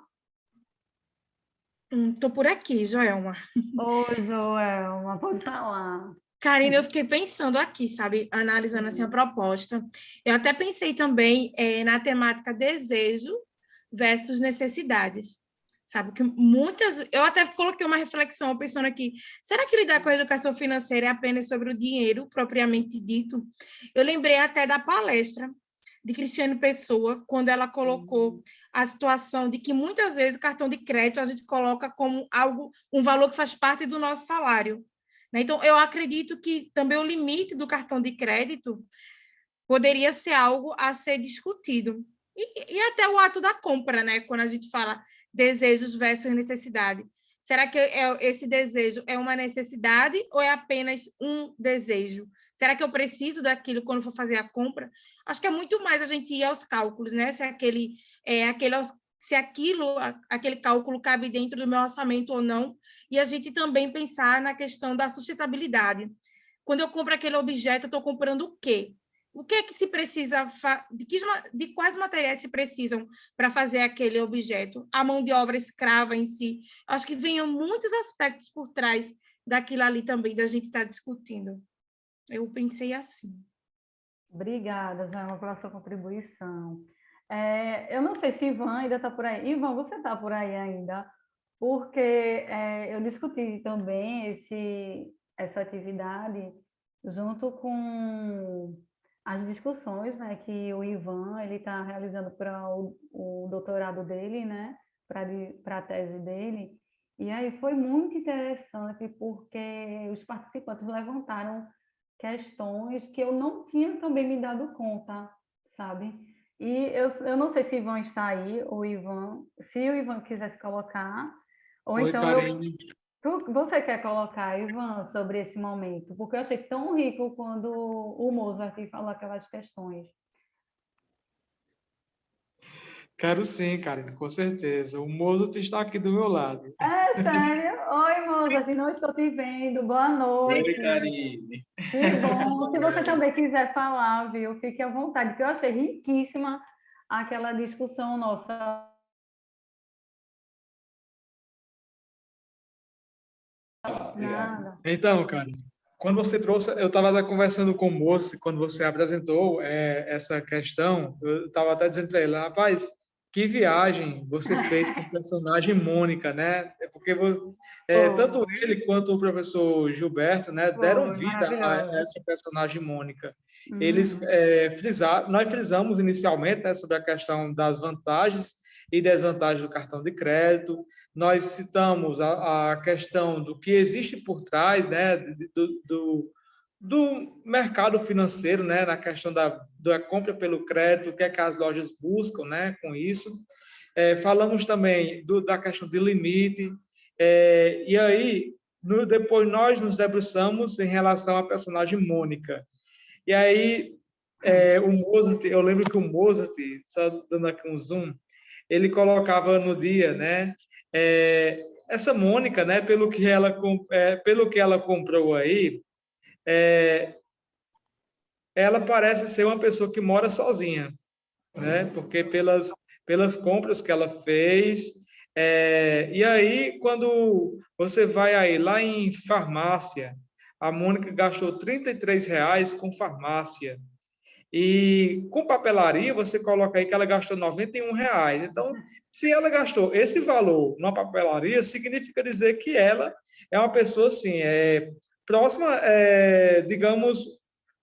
Speaker 6: Estou por aqui, Joelma.
Speaker 3: Oi, Joelma, pode falar.
Speaker 6: Karina, eu fiquei pensando aqui, sabe, analisando assim a proposta. Eu até pensei também na temática desejo versus necessidades, sabe? Que muitas, eu até coloquei uma reflexão pensando aqui, será que lidar com a educação financeira é apenas sobre o dinheiro propriamente dito? Eu lembrei até da palestra de Cristiane Pessoa, quando ela colocou a situação de que muitas vezes o cartão de crédito a gente coloca como algo, um valor que faz parte do nosso salário. Então, eu acredito que também o limite do cartão de crédito poderia ser algo a ser discutido. E até o ato da compra, né? Quando a gente fala desejos versus necessidade. Será que esse desejo é uma necessidade ou é apenas um desejo? Será que eu preciso daquilo quando for fazer a compra? Acho que é muito mais a gente ir aos cálculos, né? Se aquele cálculo cabe dentro do meu orçamento ou não, e a gente também pensar na questão da sustentabilidade. Quando eu compro aquele objeto, eu estou comprando o quê? O que é que se precisa, de quais materiais se precisam para fazer aquele objeto? A mão de obra escrava em si. Acho que venham muitos aspectos por trás daquilo ali também, da gente estar discutindo. Eu pensei assim.
Speaker 3: Obrigada, Joelma, pela sua contribuição. Eu não sei se Ivan ainda está por aí. Ivan, você está por aí ainda? Porque eu discuti também essa atividade junto com as discussões, né, que o Ivan ele está realizando para o doutorado dele, né, para a tese dele. E aí foi muito interessante porque os participantes levantaram questões que eu não tinha também me dado conta, sabe? E eu não sei se Ivan está aí, ou Ivan, se o Ivan quiser se colocar, ou
Speaker 4: Oi,
Speaker 3: então
Speaker 4: Karine.
Speaker 3: você quer colocar, Ivan, sobre esse momento? Porque eu achei tão rico quando o Mozart falou aquelas questões.
Speaker 4: Quero sim, Karine, com certeza. O Mozart está aqui do meu lado.
Speaker 3: É sério? Oi, Mozart, não estou te vendo. Boa
Speaker 7: Oi,
Speaker 3: noite.
Speaker 7: Karine.
Speaker 3: Que bom. Se você também quiser falar, viu? Fique à vontade, porque eu achei riquíssima aquela discussão nossa.
Speaker 7: Obrigado.
Speaker 3: Nada.
Speaker 4: Então, cara, quando você trouxe, eu estava conversando com o moço, quando você apresentou essa questão, eu estava até dizendo para ele, rapaz, que viagem você fez com o personagem Mônica, né? É porque tanto
Speaker 3: Foi,
Speaker 4: ele quanto o professor Gilberto, né, deram
Speaker 3: foi
Speaker 4: vida a
Speaker 3: maravilhoso.
Speaker 4: essa personagem Mônica. Eles
Speaker 3: Uhum.
Speaker 4: nós frisamos inicialmente, né, sobre a questão das vantagens e desvantagens do cartão de crédito. Nós citamos a questão do que existe por trás, né, do mercado financeiro, né, na questão da compra pelo crédito, o que é que as lojas buscam, né, com isso. Falamos também da questão de limite, e aí, depois nós nos debruçamos em relação à personagem Mônica. E aí, o Mozart, eu lembro que o Mozart, só dando aqui um zoom, ele colocava no dia, né, essa Mônica, né, pelo que ela comprou aí, ela parece ser uma pessoa que mora sozinha, né, porque pelas compras que ela fez, e aí quando você vai aí lá em farmácia, a Mônica gastou R$ 33 com farmácia. E com papelaria, você coloca aí que ela gastou R$ 91. Então, se ela gastou esse valor numa papelaria, significa dizer que ela é uma pessoa, assim, próxima, digamos,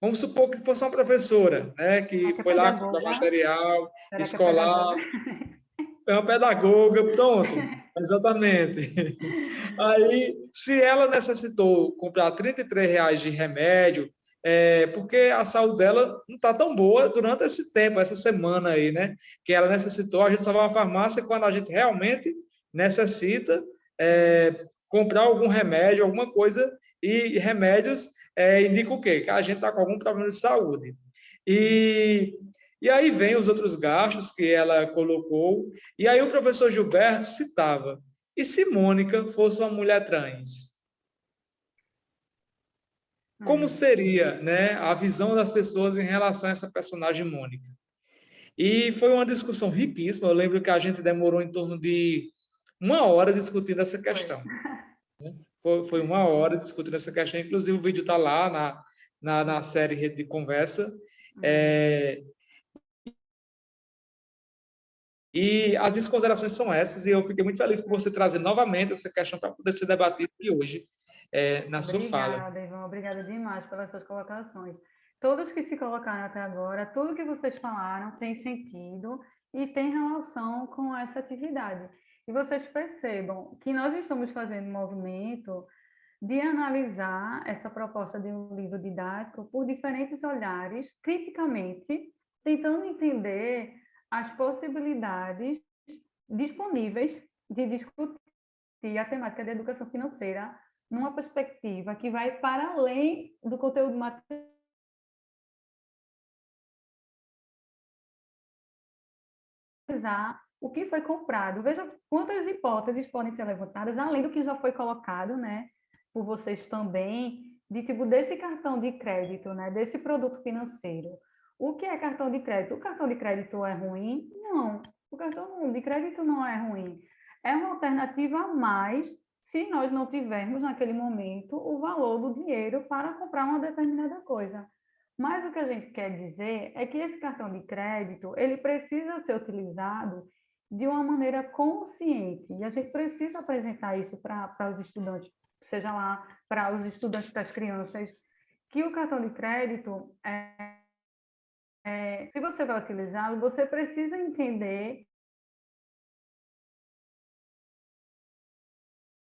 Speaker 4: vamos supor que fosse uma professora, né,
Speaker 3: Será
Speaker 4: que
Speaker 3: que é
Speaker 4: foi lá comprar
Speaker 3: pedagoga?
Speaker 4: material
Speaker 3: Será que é pedagoga?
Speaker 4: escolar, é uma pedagoga, pronto, exatamente. Aí, se ela necessitou comprar R$ 33 de remédio, porque a saúde dela não está tão boa durante esse tempo, essa semana aí, né? Que ela necessitou, a gente só vai à farmácia quando a gente realmente necessita comprar algum remédio, alguma coisa, e remédios indica o quê? Que a gente está com algum problema de saúde. E aí vem os outros gastos que ela colocou, e aí o professor Gilberto citava, e se Mônica fosse uma mulher trans? Como seria, né, a visão das pessoas em relação a essa personagem Mônica? E foi uma discussão riquíssima. Eu lembro que a gente demorou em torno de 1 hora discutindo essa questão. Foi 1 hora discutindo essa questão. Inclusive, o vídeo está lá na série Rede de Conversa. E as minhas considerações são essas, e eu fiquei muito feliz por você trazer novamente essa questão para poder ser debatida aqui hoje, na sua fala.
Speaker 3: Obrigada, Ivan. Obrigada demais pelas suas colocações. Todos que se colocaram até agora, tudo que vocês falaram tem sentido e tem relação com essa atividade. E vocês percebam que nós estamos fazendo um movimento de analisar essa proposta de um livro didático por diferentes olhares, criticamente, tentando entender as possibilidades disponíveis de discutir a temática da educação financeira numa perspectiva que vai para além do conteúdo material. O que foi comprado. Veja quantas hipóteses podem ser levantadas, além do que já foi colocado, né, por vocês também, de tipo desse cartão de crédito, né, desse produto financeiro. O que é cartão de crédito? O cartão de crédito é ruim? Não. O cartão de crédito não é ruim. É uma alternativa a mais se nós não tivermos naquele momento o valor do dinheiro para comprar uma determinada coisa. Mas o que a gente quer dizer é que esse cartão de crédito, ele precisa ser utilizado de uma maneira consciente. E a gente precisa apresentar isso para os estudantes, seja lá para os estudantes, para as crianças, que o cartão de crédito, se você vai utilizá-lo, você precisa entender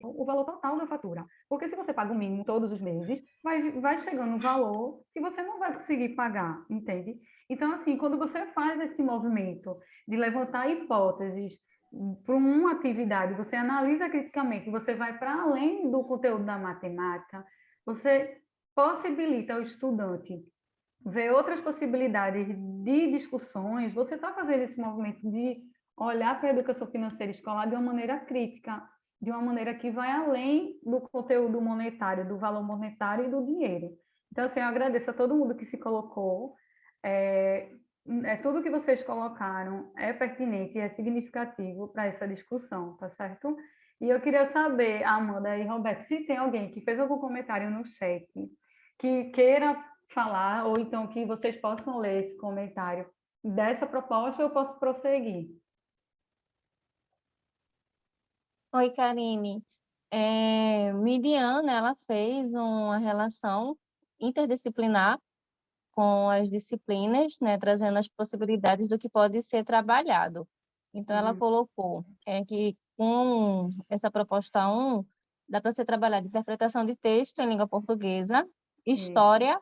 Speaker 3: o valor total da fatura. Porque se você paga o mínimo todos os meses, vai chegando um valor que você não vai conseguir pagar, entende? Então, assim, quando você faz esse movimento de levantar hipóteses para uma atividade, você analisa criticamente, você vai para além do conteúdo da matemática, você possibilita ao estudante ver outras possibilidades de discussões, você está fazendo esse movimento de olhar para a educação financeira escolar de uma maneira crítica, de uma maneira que vai além do conteúdo monetário, do valor monetário e do dinheiro. Então, assim, eu agradeço a todo mundo que se colocou. Tudo que vocês colocaram é pertinente e é significativo para essa discussão, tá certo? E eu queria saber, Amanda e Roberto, se tem alguém que fez algum comentário no chat que queira falar, ou então que vocês possam ler esse comentário dessa proposta, eu posso prosseguir.
Speaker 2: Oi, Karine. Midiana, ela fez uma relação interdisciplinar com as disciplinas, né, trazendo as possibilidades do que pode ser trabalhado. Então, ela colocou que com essa proposta 1, dá para ser trabalhado interpretação de texto em língua portuguesa, história,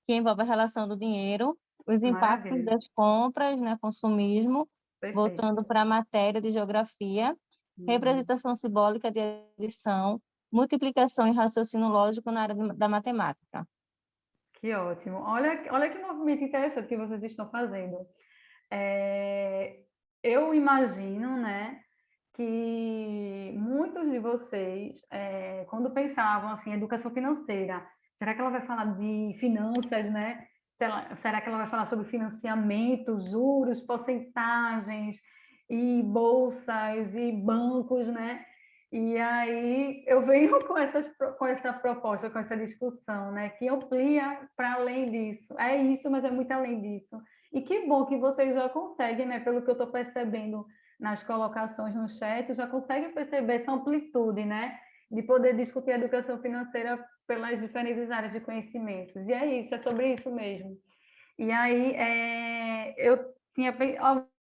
Speaker 2: que envolve a relação do dinheiro, os impactos
Speaker 3: Maravilha.
Speaker 2: das compras, né, consumismo,
Speaker 3: Perfeito.
Speaker 2: voltando para a matéria de geografia, representação simbólica de edição, multiplicação e raciocínio lógico na área da matemática.
Speaker 3: Que ótimo. Olha que movimento interessante que vocês estão fazendo. Eu imagino, né, que muitos de vocês, quando pensavam assim, educação financeira, será que ela vai falar de finanças, né? Será que ela vai falar sobre financiamento, juros, porcentagens e bolsas e bancos, né? E aí eu venho com essa proposta, com essa discussão, né, que amplia para além disso. É isso, mas é muito além disso. E que bom que vocês já conseguem, né, pelo que eu estou percebendo nas colocações no chat, já conseguem perceber essa amplitude, né, de poder discutir a educação financeira pelas diferentes áreas de conhecimentos. E é isso, é sobre isso mesmo. E aí eu tinha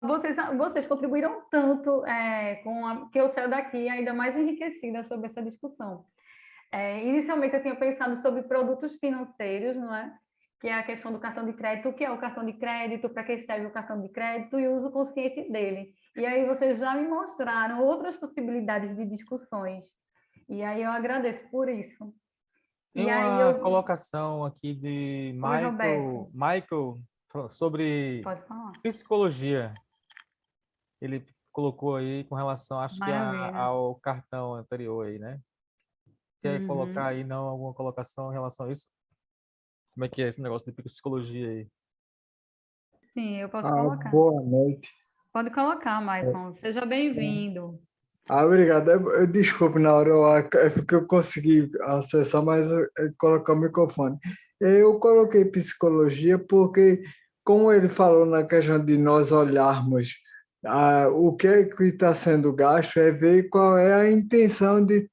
Speaker 3: vocês contribuíram tanto que eu saio daqui ainda mais enriquecida sobre essa discussão. Inicialmente eu tinha pensado sobre produtos financeiros, não é? Que é a questão do cartão de crédito, o que é o cartão de crédito, para que serve o cartão de crédito e o uso consciente dele. E aí vocês já me mostraram outras possibilidades de discussões. E aí eu agradeço por isso.
Speaker 1: Tem
Speaker 3: E aí
Speaker 1: uma colocação aqui de
Speaker 3: Oi, Roberto.
Speaker 1: Michael sobre
Speaker 3: Pode falar.
Speaker 1: psicologia. Ele colocou aí com relação, acho que
Speaker 3: Maravilha.
Speaker 1: ao cartão anterior aí, né? Quer colocar aí não alguma colocação em relação a isso? Como é que é esse negócio de psicologia aí?
Speaker 3: Sim, eu posso colocar.
Speaker 8: Boa noite.
Speaker 3: Pode colocar, Maicon. Seja bem-vindo.
Speaker 8: Obrigado. Desculpe, na hora que eu consegui acessar, mas colocar o microfone. Eu coloquei psicologia porque, como ele falou na questão de nós olharmos o que é que está sendo gasto, é ver qual é a intenção de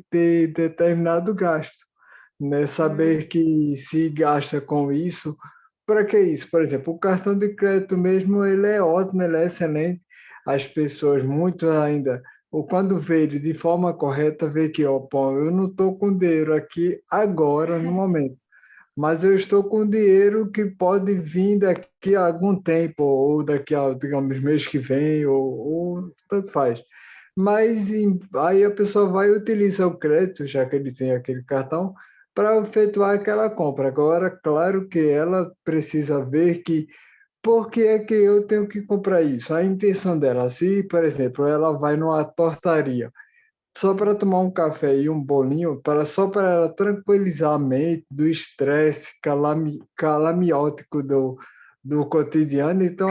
Speaker 8: ter determinado gasto, né? Saber que se gasta com isso, para que isso? Por exemplo, o cartão de crédito mesmo, ele é ótimo, ele é excelente. As pessoas, muito ainda, ou quando vê ele de forma correta, vê que, ó, pô, eu não estou com dinheiro aqui agora, no momento, mas eu estou com dinheiro que pode vir daqui a algum tempo, ou daqui a, digamos, mês que vem, ou tanto faz. Mas aí a pessoa vai utilizar o crédito, já que ele tem aquele cartão, para efetuar aquela compra. Agora, claro que ela precisa ver que por que é que eu tenho que comprar isso? A intenção dela, se, por exemplo, ela vai numa tortaria só para tomar um café e um bolinho, só para ela tranquilizar a mente do estresse calamiótico do cotidiano, então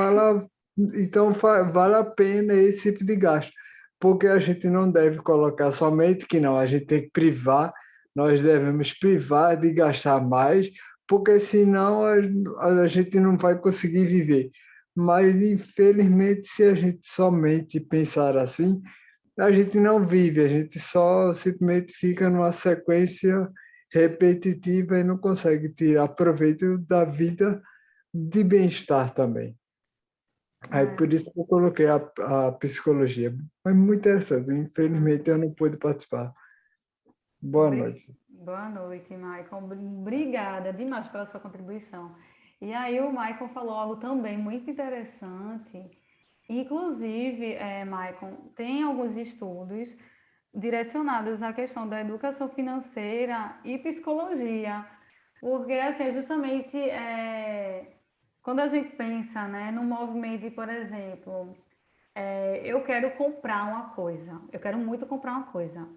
Speaker 8: vale a pena esse tipo de gasto, porque a gente não deve colocar somente que não, a gente tem que privar, nós devemos privar de gastar mais, porque senão a gente não vai conseguir viver. Mas, infelizmente, se a gente somente pensar assim, a gente não vive, a gente só simplesmente fica numa sequência repetitiva e não consegue tirar proveito da vida de bem-estar também. Aí, por isso que eu coloquei a psicologia. Foi muito interessante, infelizmente eu não pude participar. Boa noite.
Speaker 3: Boa noite, Maicon. Obrigada demais pela sua contribuição. E aí o Maicon falou algo também muito interessante. Inclusive, Maicon, tem alguns estudos direcionados à questão da educação financeira e psicologia, porque assim, justamente quando a gente pensa, né, no movimento, de, por exemplo, eu quero comprar uma coisa, eu quero muito comprar uma coisa,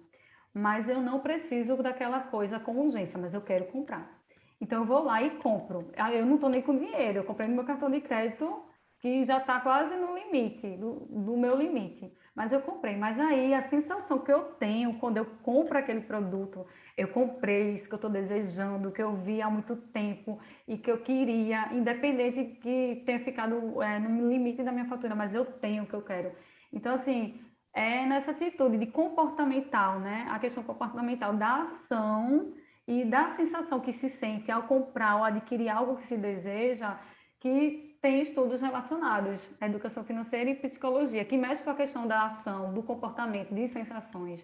Speaker 3: mas eu não preciso daquela coisa com urgência, mas eu quero comprar. Então eu vou lá e compro. Aí eu não estou nem com dinheiro, eu comprei no meu cartão de crédito, que já está quase no limite, do meu limite. Mas eu comprei. Mas aí a sensação que eu tenho quando eu compro aquele produto, eu comprei isso que eu estou desejando, que eu vi há muito tempo e que eu queria, independente que tenha ficado no limite da minha fatura, mas eu tenho o que eu quero. Então, assim, é nessa atitude de comportamental, né? A questão comportamental da ação e da sensação que se sente ao comprar ou adquirir algo que se deseja, que tem estudos relacionados à educação financeira e psicologia, que mexe com a questão da ação, do comportamento, de sensações.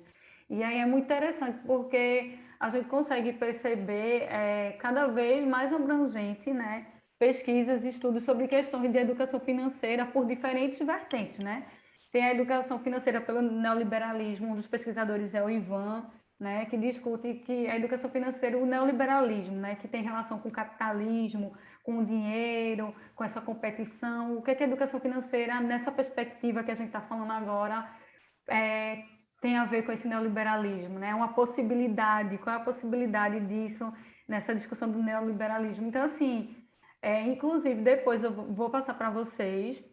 Speaker 3: E aí é muito interessante porque a gente consegue perceber cada vez mais abrangente, né? Pesquisas e estudos sobre questões de educação financeira por diferentes vertentes, né? Tem a educação financeira pelo neoliberalismo, um dos pesquisadores é o Ivan, né, que discute que a educação financeira, o neoliberalismo, né, que tem relação com o capitalismo, com o dinheiro, com essa competição. O que é a educação financeira, nessa perspectiva que a gente está falando agora, tem a ver com esse neoliberalismo, né? Uma possibilidade, qual é a possibilidade disso nessa discussão do neoliberalismo? Então, assim, inclusive, depois eu vou passar para vocês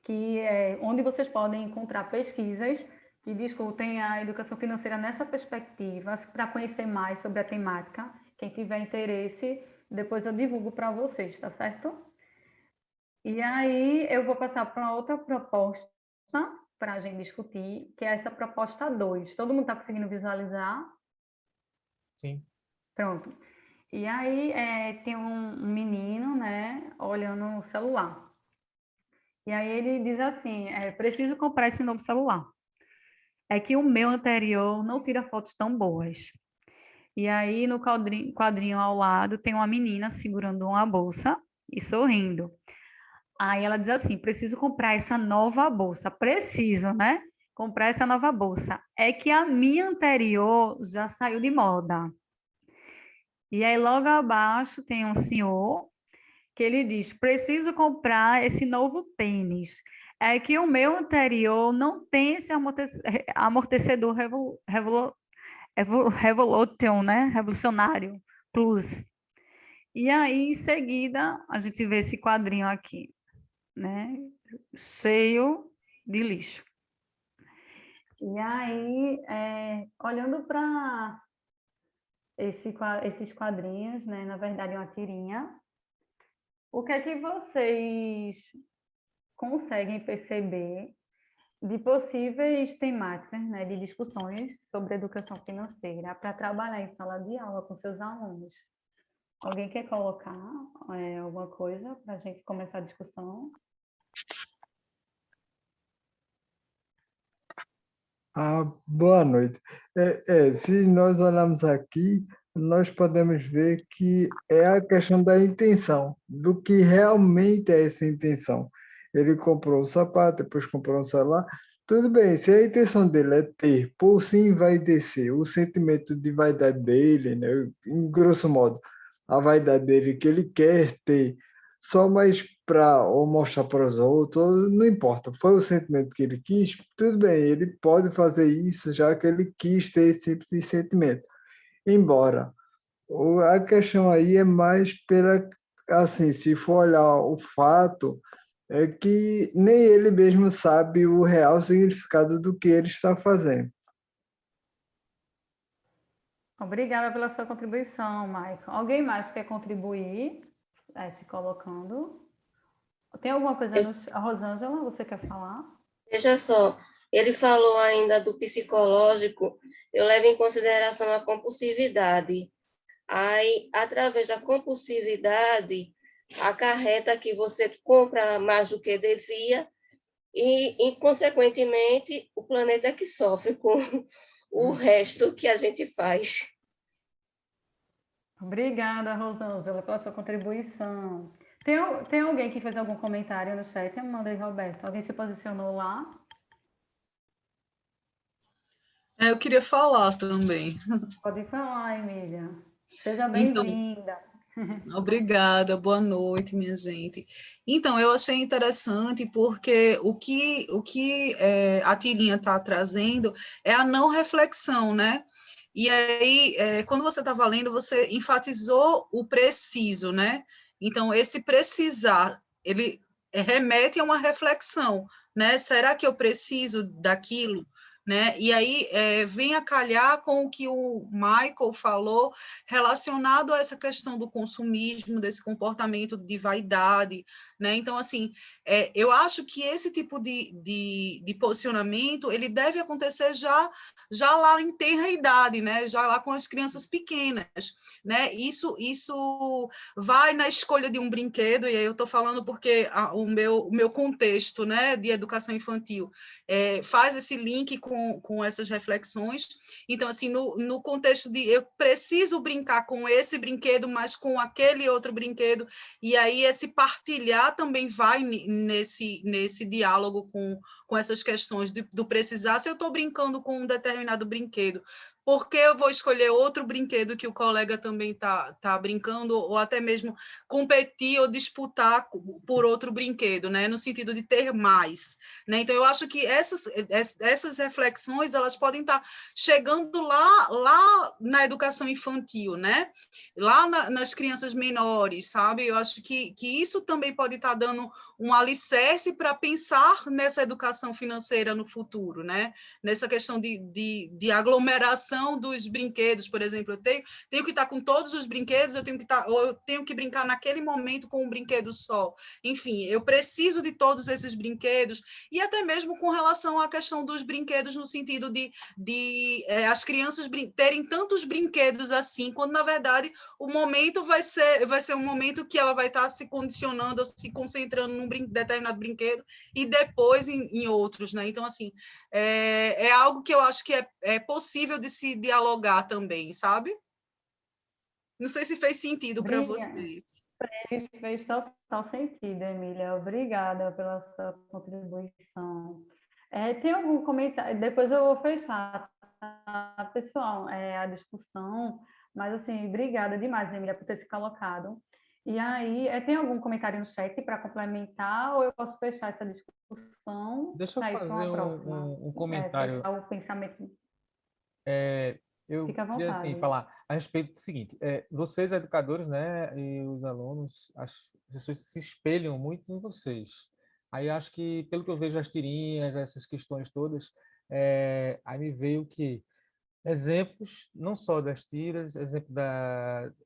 Speaker 3: que é onde vocês podem encontrar pesquisas que discutem a educação financeira nessa perspectiva, para conhecer mais sobre a temática. Quem tiver interesse, depois eu divulgo para vocês, tá certo? E aí eu vou passar para outra proposta para a gente discutir, que é essa proposta 2. Todo mundo está conseguindo visualizar?
Speaker 1: Sim.
Speaker 3: Pronto. E aí tem um menino, né, olhando o celular. E aí ele diz assim, preciso comprar esse novo celular. É que o meu anterior não tira fotos tão boas. E aí no quadrinho ao lado tem uma menina segurando uma bolsa e sorrindo. Aí ela diz assim, preciso comprar essa nova bolsa. Preciso, né? Comprar essa nova bolsa. É que a minha anterior já saiu de moda. E aí logo abaixo tem um senhor que ele diz: preciso comprar esse novo tênis. É que o meu anterior não tem esse amortecedor Revolution, né? Revolucionário Plus. E aí, em seguida, a gente vê esse quadrinho aqui, né? Cheio de lixo. E aí, olhando para esses quadrinhos, né? Na verdade, é uma tirinha. O que é que vocês conseguem perceber de possíveis temáticas, né, de discussões sobre educação financeira para trabalhar em sala de aula com seus alunos? Alguém quer colocar alguma coisa para a gente começar a discussão?
Speaker 8: Boa noite. Se nós olharmos aqui, nós podemos ver que é a questão da intenção, do que realmente é essa intenção. Ele comprou um sapato, depois comprou um celular. Tudo bem, se a intenção dele é ter, por sim vai descer, o sentimento de vaidade dele, né? Em grosso modo, a vaidade dele que ele quer ter, só mais para ou mostrar para os outros, não importa, foi o sentimento que ele quis, tudo bem, ele pode fazer isso já que ele quis ter esse tipo de sentimento. Embora a questão aí é mais pela, assim, se for olhar o fato, é que nem ele mesmo sabe o real significado do que ele está fazendo.
Speaker 3: Obrigada pela sua contribuição, Maicon. Alguém mais quer contribuir, se colocando? Tem alguma coisa, a Rosângela, você quer falar?
Speaker 5: Veja só, ele falou ainda do psicológico, eu levo em consideração a compulsividade. Aí, através da compulsividade, acarreta que você compra mais do que devia e consequentemente, o planeta é que sofre o resto que a gente faz.
Speaker 3: Obrigada, Rosângela, pela sua contribuição. Tem alguém que fez algum comentário no chat? Amanda e Roberto, alguém se posicionou lá?
Speaker 9: Eu queria falar também.
Speaker 3: Pode falar, Emília. Seja
Speaker 9: Então,
Speaker 3: bem-vinda.
Speaker 9: obrigada, boa noite, minha gente. Então, eu achei interessante porque o que a tirinha está trazendo é a não reflexão, né? E aí, quando você estava lendo, você enfatizou o preciso, né? Então, esse precisar, ele remete a uma reflexão, né? Será que eu preciso daquilo? Né? E aí vem a calhar com o que o Michael falou relacionado a essa questão do consumismo, desse comportamento de vaidade, né? Então, assim, eu acho que esse tipo de posicionamento, ele deve acontecer já lá em tenra idade, né? Já lá com as crianças pequenas, né? Isso vai na escolha de um brinquedo, e aí eu estou falando porque o meu contexto, né, de educação infantil faz esse link com essas reflexões. Então, assim, no contexto de eu preciso brincar com esse brinquedo, mas com aquele outro brinquedo, e aí esse partilhar também vai nesse diálogo com essas questões do precisar. Se eu estou brincando com um determinado brinquedo, por que eu vou escolher outro brinquedo que o colega também tá brincando, ou até mesmo competir ou disputar por outro brinquedo, né? No sentido de ter mais, né? Então, eu acho que essas reflexões, elas podem estar chegando lá na educação infantil, né? Lá nas crianças menores, sabe? Eu acho que isso também pode estar dando um alicerce para pensar nessa educação financeira no futuro, né? Nessa questão de aglomeração dos brinquedos, por exemplo. Eu tenho que estar com todos os brinquedos, ou eu tenho que brincar naquele momento com um brinquedo só. Enfim, eu preciso de todos esses brinquedos, e até mesmo com relação à questão dos brinquedos, no sentido de as crianças terem tantos brinquedos assim, quando, na verdade, o momento vai ser um momento que ela vai estar se condicionando, se concentrando num determinado brinquedo, e depois em outros, né? Então, assim, é algo que eu acho que é possível de se dialogar também, sabe? Não sei se fez sentido para vocês.
Speaker 3: Fez total sentido, Emília. Obrigada pela sua contribuição. Tem algum comentário? Depois eu vou fechar, tá, pessoal, a discussão, mas, assim, obrigada demais, Emília, por ter se colocado. E aí, tem algum comentário no chat para complementar, ou eu posso fechar essa discussão
Speaker 1: Deixa eu
Speaker 3: para ir para uma
Speaker 1: fazer
Speaker 3: próxima?
Speaker 1: um comentário.
Speaker 3: Fechar o pensamento.
Speaker 1: Eu
Speaker 3: Fica à
Speaker 1: queria assim,
Speaker 3: vontade.
Speaker 1: falar a respeito do seguinte: vocês, educadores, né, e os alunos, as pessoas se espelham muito em vocês. Aí acho que, pelo que eu vejo, as tirinhas, essas questões todas, aí me veio que exemplos, não só das tiras,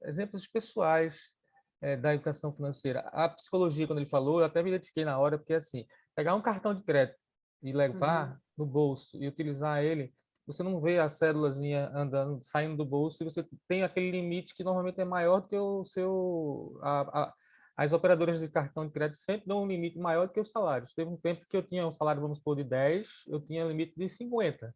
Speaker 1: exemplos pessoais da educação financeira. A psicologia, quando ele falou, eu até me identifiquei na hora, porque assim, pegar um cartão de crédito e levar no bolso e utilizar ele, você não vê a cédulazinha andando, saindo do bolso, e você tem aquele limite que normalmente é maior do que o seu... as operadoras de cartão de crédito sempre dão um limite maior do que os salários. Teve um tempo que eu tinha um salário, vamos supor, de 10, eu tinha limite de 50,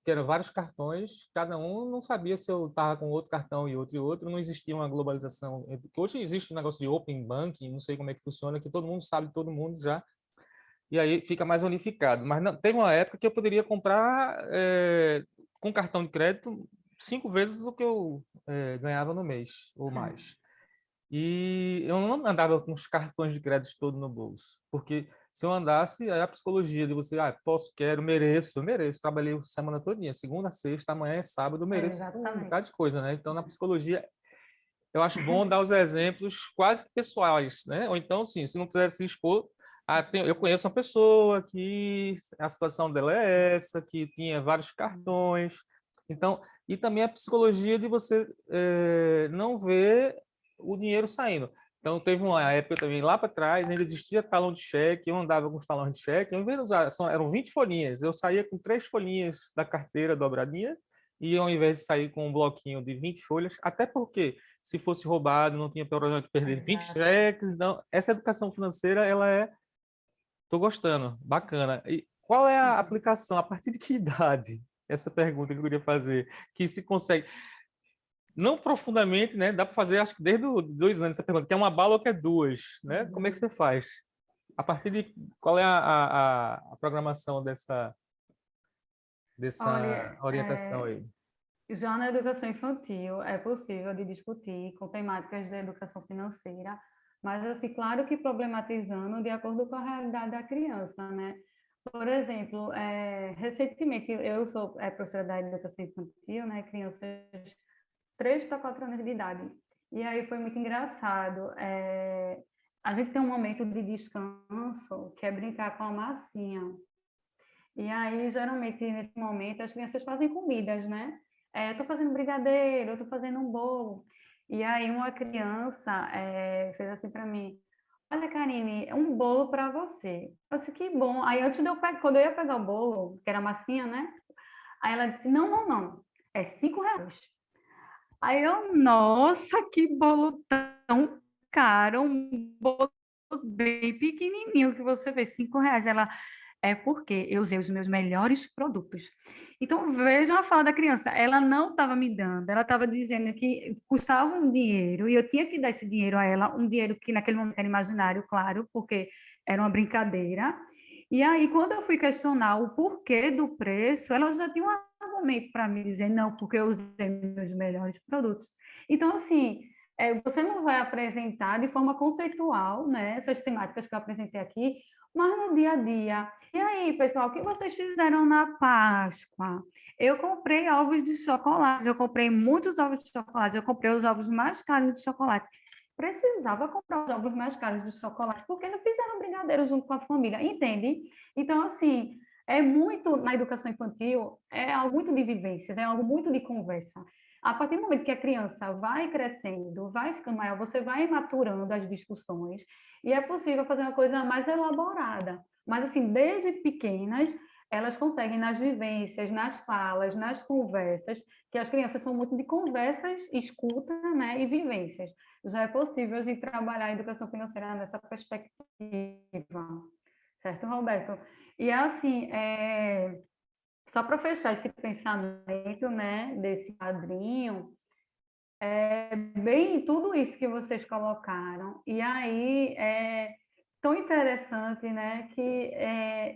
Speaker 1: que eram vários cartões, cada um não sabia se eu estava com outro cartão e outro, não existia uma globalização. Hoje existe um negócio de open banking, não sei como é que funciona, que todo mundo sabe de todo mundo já, e aí fica mais unificado. Mas não, teve uma época que eu poderia comprar com cartão de crédito 5 vezes o que eu ganhava no mês, ou mais. E eu não andava com os cartões de crédito todos no bolso, porque se eu andasse, aí a psicologia de você, posso, quero, mereço, trabalhei a semana todinha, segunda, sexta, amanhã é sábado, mereço um bocado de coisa, né? Então, na psicologia, eu acho bom dar os exemplos quase que pessoais, né? Ou então, sim, se não quiser se expor, eu conheço uma pessoa que a situação dela é essa, que tinha vários cartões, então, e também a psicologia de você não ver o dinheiro saindo. Então, teve uma época também, lá para trás, ainda existia talão de cheque, eu andava com os talões de cheque, ao invés de usar, eram 20 folhinhas, eu saía com 3 folhinhas da carteira dobradinha, e ao invés de sair com um bloquinho de 20 folhas, até porque, se fosse roubado, não tinha problema de perder 20 cheques, então, essa educação financeira, estou gostando, bacana. E qual é a aplicação? A partir de que idade essa pergunta que eu queria fazer, que se consegue, não profundamente, né? Dá para fazer, acho que desde os 2 anos, essa pergunta, que é uma bala ou que é duas, né? Como é que você faz? A partir de qual é a programação dessa
Speaker 3: Olha,
Speaker 1: orientação aí?
Speaker 3: já na educação infantil é possível de discutir com temáticas da educação financeira, mas assim, claro que problematizando de acordo com a realidade da criança, né? Por exemplo, recentemente eu sou professora da educação infantil, né? Crianças 3 para 4 anos de idade. E aí foi muito engraçado. A gente tem um momento de descanso que é brincar com a massinha. E aí, geralmente, nesse momento, as crianças fazem comidas, né? Eu estou fazendo brigadeiro, eu estou fazendo um bolo. E aí, uma criança fez assim para mim: Olha, Karine, é um bolo para você. Eu disse: Que bom. Aí, antes de eu pegar, quando eu ia pegar o bolo, que era massinha, né? Aí ela disse: Não, não, não. É R$ 5. Aí eu, nossa, que bolo tão caro, um bolo bem pequenininho que você vê, R$ 5. Ela, é porque eu usei os meus melhores produtos. Então, vejam a fala da criança, ela não estava me dando, ela estava dizendo que custava um dinheiro e eu tinha que dar esse dinheiro a ela, um dinheiro que naquele momento era imaginário, claro, porque era uma brincadeira. E aí, quando eu fui questionar o porquê do preço, ela já tinha um argumento para me dizer, não, porque eu usei meus melhores produtos. Então, assim, você não vai apresentar de forma conceitual, né, essas temáticas que eu apresentei aqui, mas no dia a dia. E aí, pessoal, o que vocês fizeram na Páscoa? Eu comprei ovos de chocolate, eu comprei muitos ovos de chocolate, eu comprei os ovos mais caros de chocolate. Precisava comprar os ovos mais caros de chocolate, porque não fizeram brigadeiro junto com a família, entende? Então, assim, é muito, na educação infantil, é algo muito de vivências, é algo muito de conversa. A partir do momento que a criança vai crescendo, vai ficando maior, você vai maturando as discussões e é possível fazer uma coisa mais elaborada. Mas, assim, desde pequenas, elas conseguem nas vivências, nas falas, nas conversas, que as crianças são muito de conversas, escuta, né, e vivências. Já é possível a gente trabalhar a educação financeira nessa perspectiva. Certo, Roberto? E, assim, só para fechar esse pensamento, né, desse quadrinho, bem tudo isso que vocês colocaram. E aí é tão interessante, né, que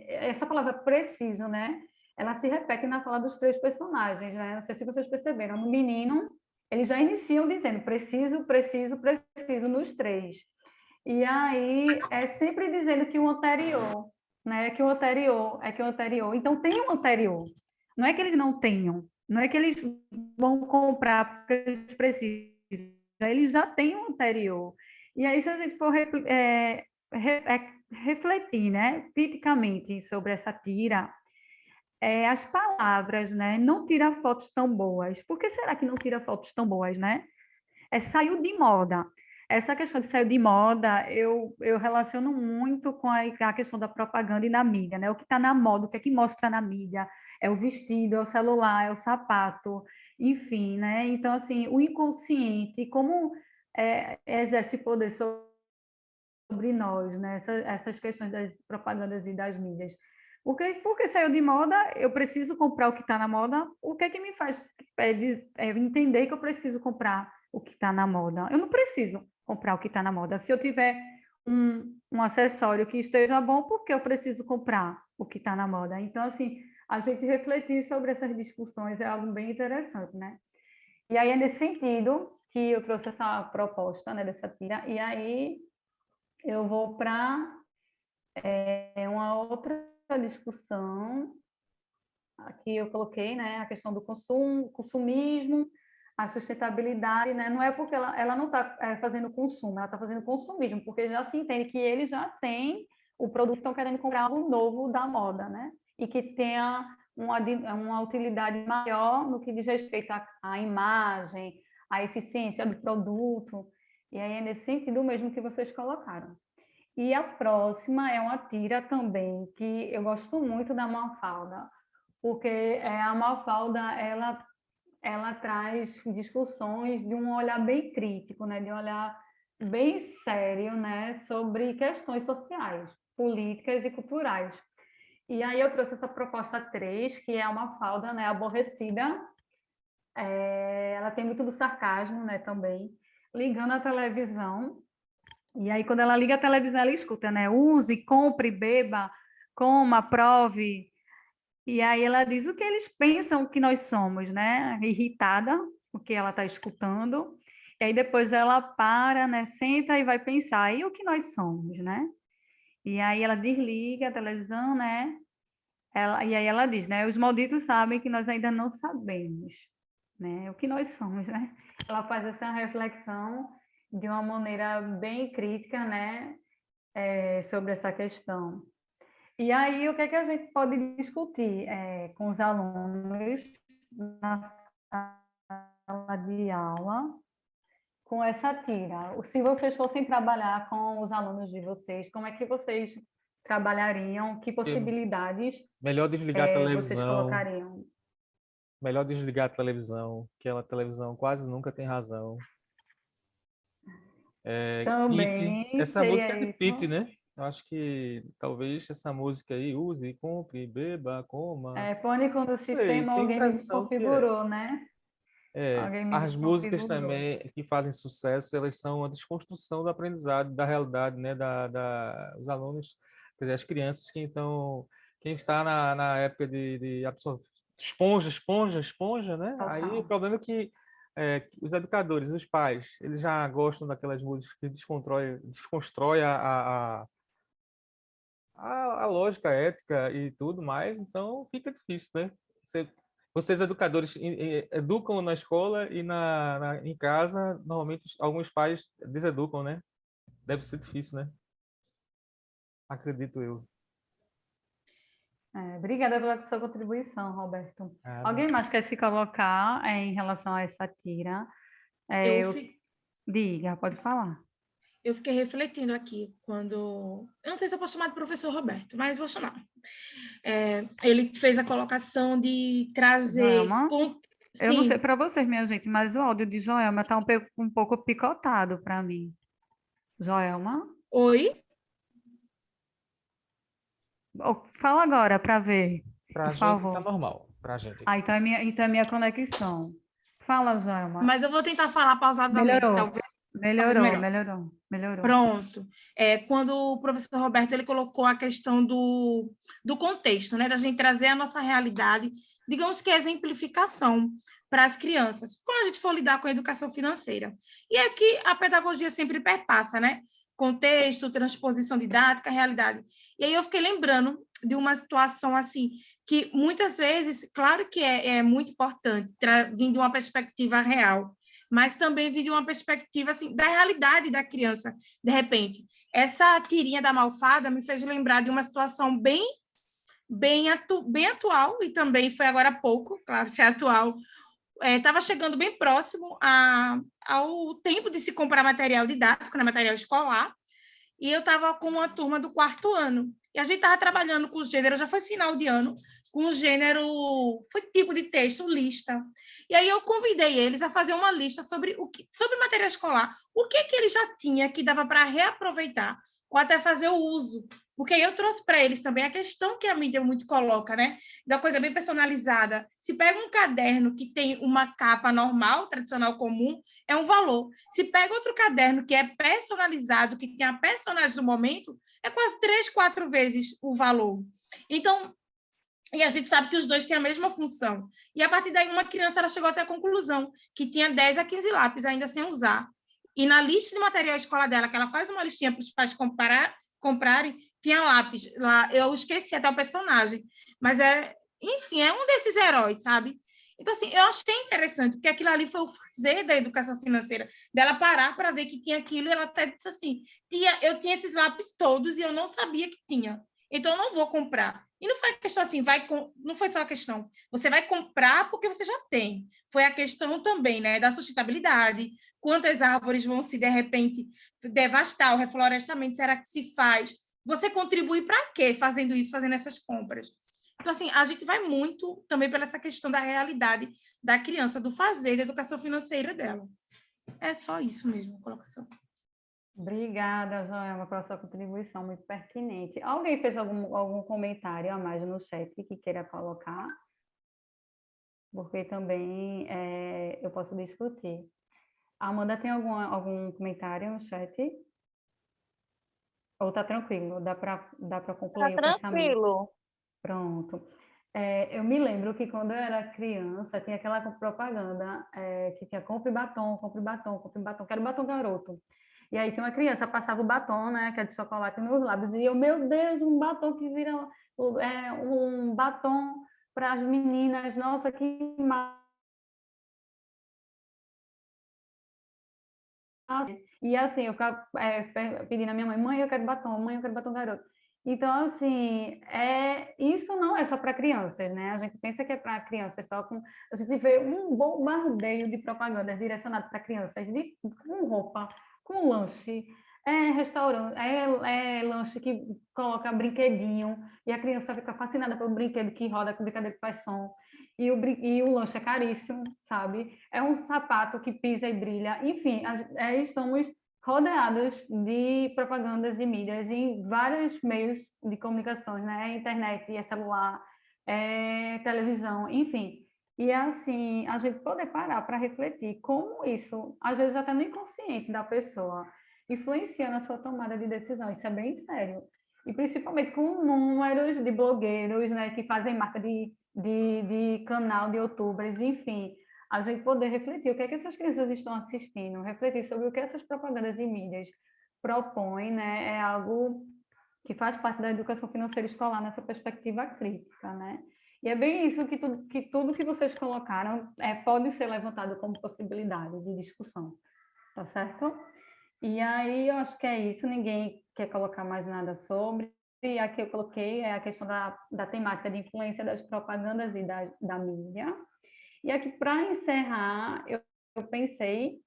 Speaker 3: essa palavra preciso, né, ela se repete na fala dos 3 personagens, né? Não sei se vocês perceberam. No menino, eles já iniciam dizendo preciso, preciso, preciso nos 3. E aí é sempre dizendo que o anterior, né? Que o anterior é que o anterior. Então tem um anterior. Não é que eles não tenham, não é que eles vão comprar porque eles precisam. Eles já têm um anterior. E aí, se a gente for refletir, né, criticamente sobre essa tira, as palavras, né, não tira fotos tão boas. Por que será que não tira fotos tão boas, né? Saiu de moda. Essa questão de saiu de moda, eu relaciono muito com a questão da propaganda e da mídia, né? O que está na moda, o que é que mostra na mídia? É o vestido, é o celular, é o sapato, enfim, né? Então, assim, o inconsciente, como exerce poder sobre nós, né? Essas questões das propagandas e das mídias. Porque saiu de moda, eu preciso comprar o que está na moda. O que é que me faz entender que eu preciso comprar o que está na moda? Eu não preciso comprar o que está na moda. Se eu tiver um acessório que esteja bom, por que eu preciso comprar o que está na moda? Então, assim, a gente refletir sobre essas discussões é algo bem interessante, né? E aí é nesse sentido que eu trouxe essa proposta, né, dessa tira. E aí eu vou para uma outra discussão. Aqui eu coloquei, né, a questão do consumismo, a sustentabilidade, né? Não é porque ela não está fazendo consumo, ela está fazendo consumismo, porque já se entende que eles já têm o produto, estão querendo comprar algo novo da moda, né? E que tenha uma utilidade maior no que diz respeito à imagem, à eficiência do produto. E aí é nesse sentido mesmo que vocês colocaram. E a próxima é uma tira também, que eu gosto muito da Mafalda, porque a Mafalda, ela traz discussões de um olhar bem crítico, né? De um olhar bem sério, né? Sobre questões sociais, políticas e culturais. E aí eu trouxe essa proposta 3, que é uma falda, né, aborrecida. Ela tem muito do sarcasmo, né, também, ligando a televisão. E aí, quando ela liga a televisão, ela escuta, né? Use, compre, beba, coma, prove. E aí ela diz o que eles pensam que nós somos, né? Irritada, o que ela está escutando. E aí depois ela para, né? Senta e vai pensar, e o que nós somos, né? E aí ela desliga a televisão, né? E aí ela diz, né? Os malditos sabem que nós ainda não sabemos, né? O que nós somos, né? Ela faz essa reflexão de uma maneira bem crítica, né? Sobre essa questão. E aí, o que é que a gente pode discutir com os alunos na sala de aula com essa tira? Se vocês fossem trabalhar com os alunos de vocês, como é que vocês trabalhariam? Que possibilidades
Speaker 1: Melhor desligar a
Speaker 3: vocês
Speaker 1: televisão,
Speaker 3: colocariam?
Speaker 1: melhor desligar a televisão, que a televisão quase nunca tem razão. Pete,
Speaker 3: Também
Speaker 1: essa música é
Speaker 3: seria
Speaker 1: de Pete,
Speaker 3: isso.
Speaker 1: né? Eu acho que talvez essa música aí, use, compre, beba, coma.
Speaker 3: Pânico no
Speaker 1: Sei,
Speaker 3: sistema,
Speaker 1: tenho
Speaker 3: alguém me
Speaker 1: impressão que é.
Speaker 3: desconfigurou, né? Alguém me
Speaker 1: As músicas
Speaker 3: desconfigurou.
Speaker 1: também que fazem sucesso, elas são uma desconstrução do aprendizado, da realidade, né? Os alunos, quer dizer, as crianças que então, quem está na época de absorver, esponja, né? Aí o
Speaker 3: Total.
Speaker 1: problema é que os educadores, os pais, eles já gostam daquelas músicas que desconstrói a lógica, a ética e tudo mais, então fica difícil, né? Vocês educadores educam na escola e em casa, normalmente alguns pais deseducam, né? Deve ser difícil, né? Acredito eu.
Speaker 3: Obrigada pela sua contribuição, Roberto.
Speaker 1: Nada.
Speaker 3: Alguém mais quer se colocar em relação a essa tira?
Speaker 6: Eu, fi-
Speaker 3: Diga, pode falar.
Speaker 6: eu fiquei refletindo aqui quando... Eu não sei se eu posso chamar de professor Roberto, mas vou chamar. Ele fez a colocação de trazer...
Speaker 3: Joelma, eu não sei
Speaker 6: Sim,
Speaker 3: para vocês, minha gente, mas o áudio de Joelma está um pouco picotado para mim. Joelma?
Speaker 6: oi?
Speaker 3: Fala agora para ver,
Speaker 1: Pra
Speaker 3: por
Speaker 1: gente tá
Speaker 3: favor.
Speaker 1: normal, pra gente
Speaker 3: Ah,
Speaker 1: aqui.
Speaker 3: então é minha conexão. Fala, Joelma.
Speaker 6: Mas eu vou tentar falar pausadamente,
Speaker 3: Melhorou,
Speaker 6: talvez melhor.
Speaker 3: melhorou.
Speaker 6: Pronto. Quando o professor Roberto ele colocou a questão do contexto, né, da gente trazer a nossa realidade, digamos que a exemplificação para as crianças, quando a gente for lidar com a educação financeira. E é que a pedagogia sempre perpassa, né? Contexto, transposição didática, realidade. E aí eu fiquei lembrando de uma situação assim, que muitas vezes, claro que é muito importante, vindo de uma perspectiva real, mas também vir de uma perspectiva assim, da realidade da criança, de repente. Essa tirinha da Malfada me fez lembrar de uma situação bem atual, e também foi agora há pouco, claro, se é atual, estava chegando bem próximo ao tempo de se comprar material didático, né, material escolar, e eu estava com uma turma do 4º ano, e a gente estava trabalhando com o gênero, já foi final de ano, com o gênero, foi tipo de texto, lista. E aí eu convidei eles a fazer uma lista sobre material escolar, o que eles já tinham que dava para reaproveitar, ou até fazer o uso. Porque aí eu trouxe para eles também a questão que a mídia muito coloca, né? Da coisa bem personalizada. Se pega um caderno que tem uma capa normal, tradicional, comum, é um valor. Se pega outro caderno que é personalizado, que tem a personagem do momento, é quase 3, 4 vezes o valor. Então, e a gente sabe que os dois têm a mesma função. E a partir daí, uma criança ela chegou até a conclusão que tinha 10 a 15 lápis ainda sem usar. E na lista de material escolar dela, que ela faz uma listinha para os pais comprarem, tinha lápis. Lá, eu esqueci até o personagem. Mas, enfim, é um desses heróis, sabe? Então, assim, eu achei interessante, porque aquilo ali foi o fazer da educação financeira, dela parar para ver que tinha aquilo, e ela até disse assim, eu tinha esses lápis todos e eu não sabia que tinha. Então, eu não vou comprar. E não foi a questão assim, não foi só a questão, você vai comprar porque você já tem. Foi a questão também, né, da sustentabilidade, quantas árvores vão se, de repente, devastar, o reflorestamento, será que se faz? Você contribui para quê fazendo isso, fazendo essas compras? Então, assim, a gente vai muito também pela essa questão da realidade da criança, do fazer, da educação financeira dela. É só isso mesmo, a colocação.
Speaker 3: Obrigada, Joelma, pela sua contribuição muito pertinente. Alguém fez algum comentário a mais no chat que queira colocar? Porque também eu posso discutir. A Amanda tem algum comentário no chat? Ou está tranquilo? Dá para concluir o pensamento?
Speaker 2: tranquilo.
Speaker 3: Pronto. Eu me lembro que quando eu era criança, tinha aquela propaganda que tinha compre batom, compre batom, compre batom, que era o batom garoto. E aí tinha uma criança, passava o batom, né, que é de chocolate nos lábios, e eu, meu Deus, um batom que vira um batom para as meninas, nossa, que massa. E assim, eu ficava pedindo à minha mãe, eu quero batom, mãe, eu quero batom garoto. Então, assim, isso não é só para crianças, né? A gente pensa que é para crianças só com... A gente vê um bombardeio de propagandas direcionadas para crianças, com roupa, com lanche, restaurante, lanche que coloca brinquedinho, e a criança fica fascinada pelo brinquedo que roda, com o brinquedo que faz som, e o lanche é caríssimo, sabe? É um sapato que pisa e brilha. Enfim, estamos rodeados de propagandas e mídias em vários meios de comunicação, né? Internet, celular, televisão, enfim. E assim, a gente poder parar para refletir como isso, às vezes até no inconsciente da pessoa, influencia na sua tomada de decisão. Isso é bem sério. E principalmente com números de blogueiros, né, que fazem marca de canal de youtubers, enfim, a gente poder refletir o que é que essas crianças estão assistindo, refletir sobre o que essas propagandas e mídias propõem, né, é algo que faz parte da educação financeira escolar nessa perspectiva crítica, né? E é bem isso que tudo que vocês colocaram pode ser levantado como possibilidade de discussão, tá certo? E aí eu acho que é isso, ninguém quer colocar mais nada sobre. E aqui eu coloquei a questão da temática de influência das propagandas e da mídia. E aqui, para encerrar, eu pensei,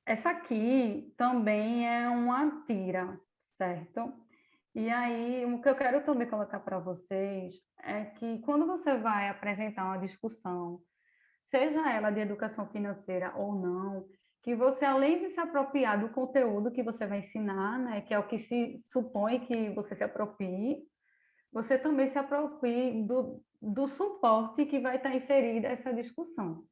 Speaker 3: essa aqui também é uma tira, certo? E aí, o que eu quero também colocar para vocês é que quando você vai apresentar uma discussão, seja ela de educação financeira ou não, que você, além de se apropriar do conteúdo que você vai ensinar, né, que é o que se supõe que você se aproprie, você também se aproprie do suporte que vai estar inserido nessa discussão.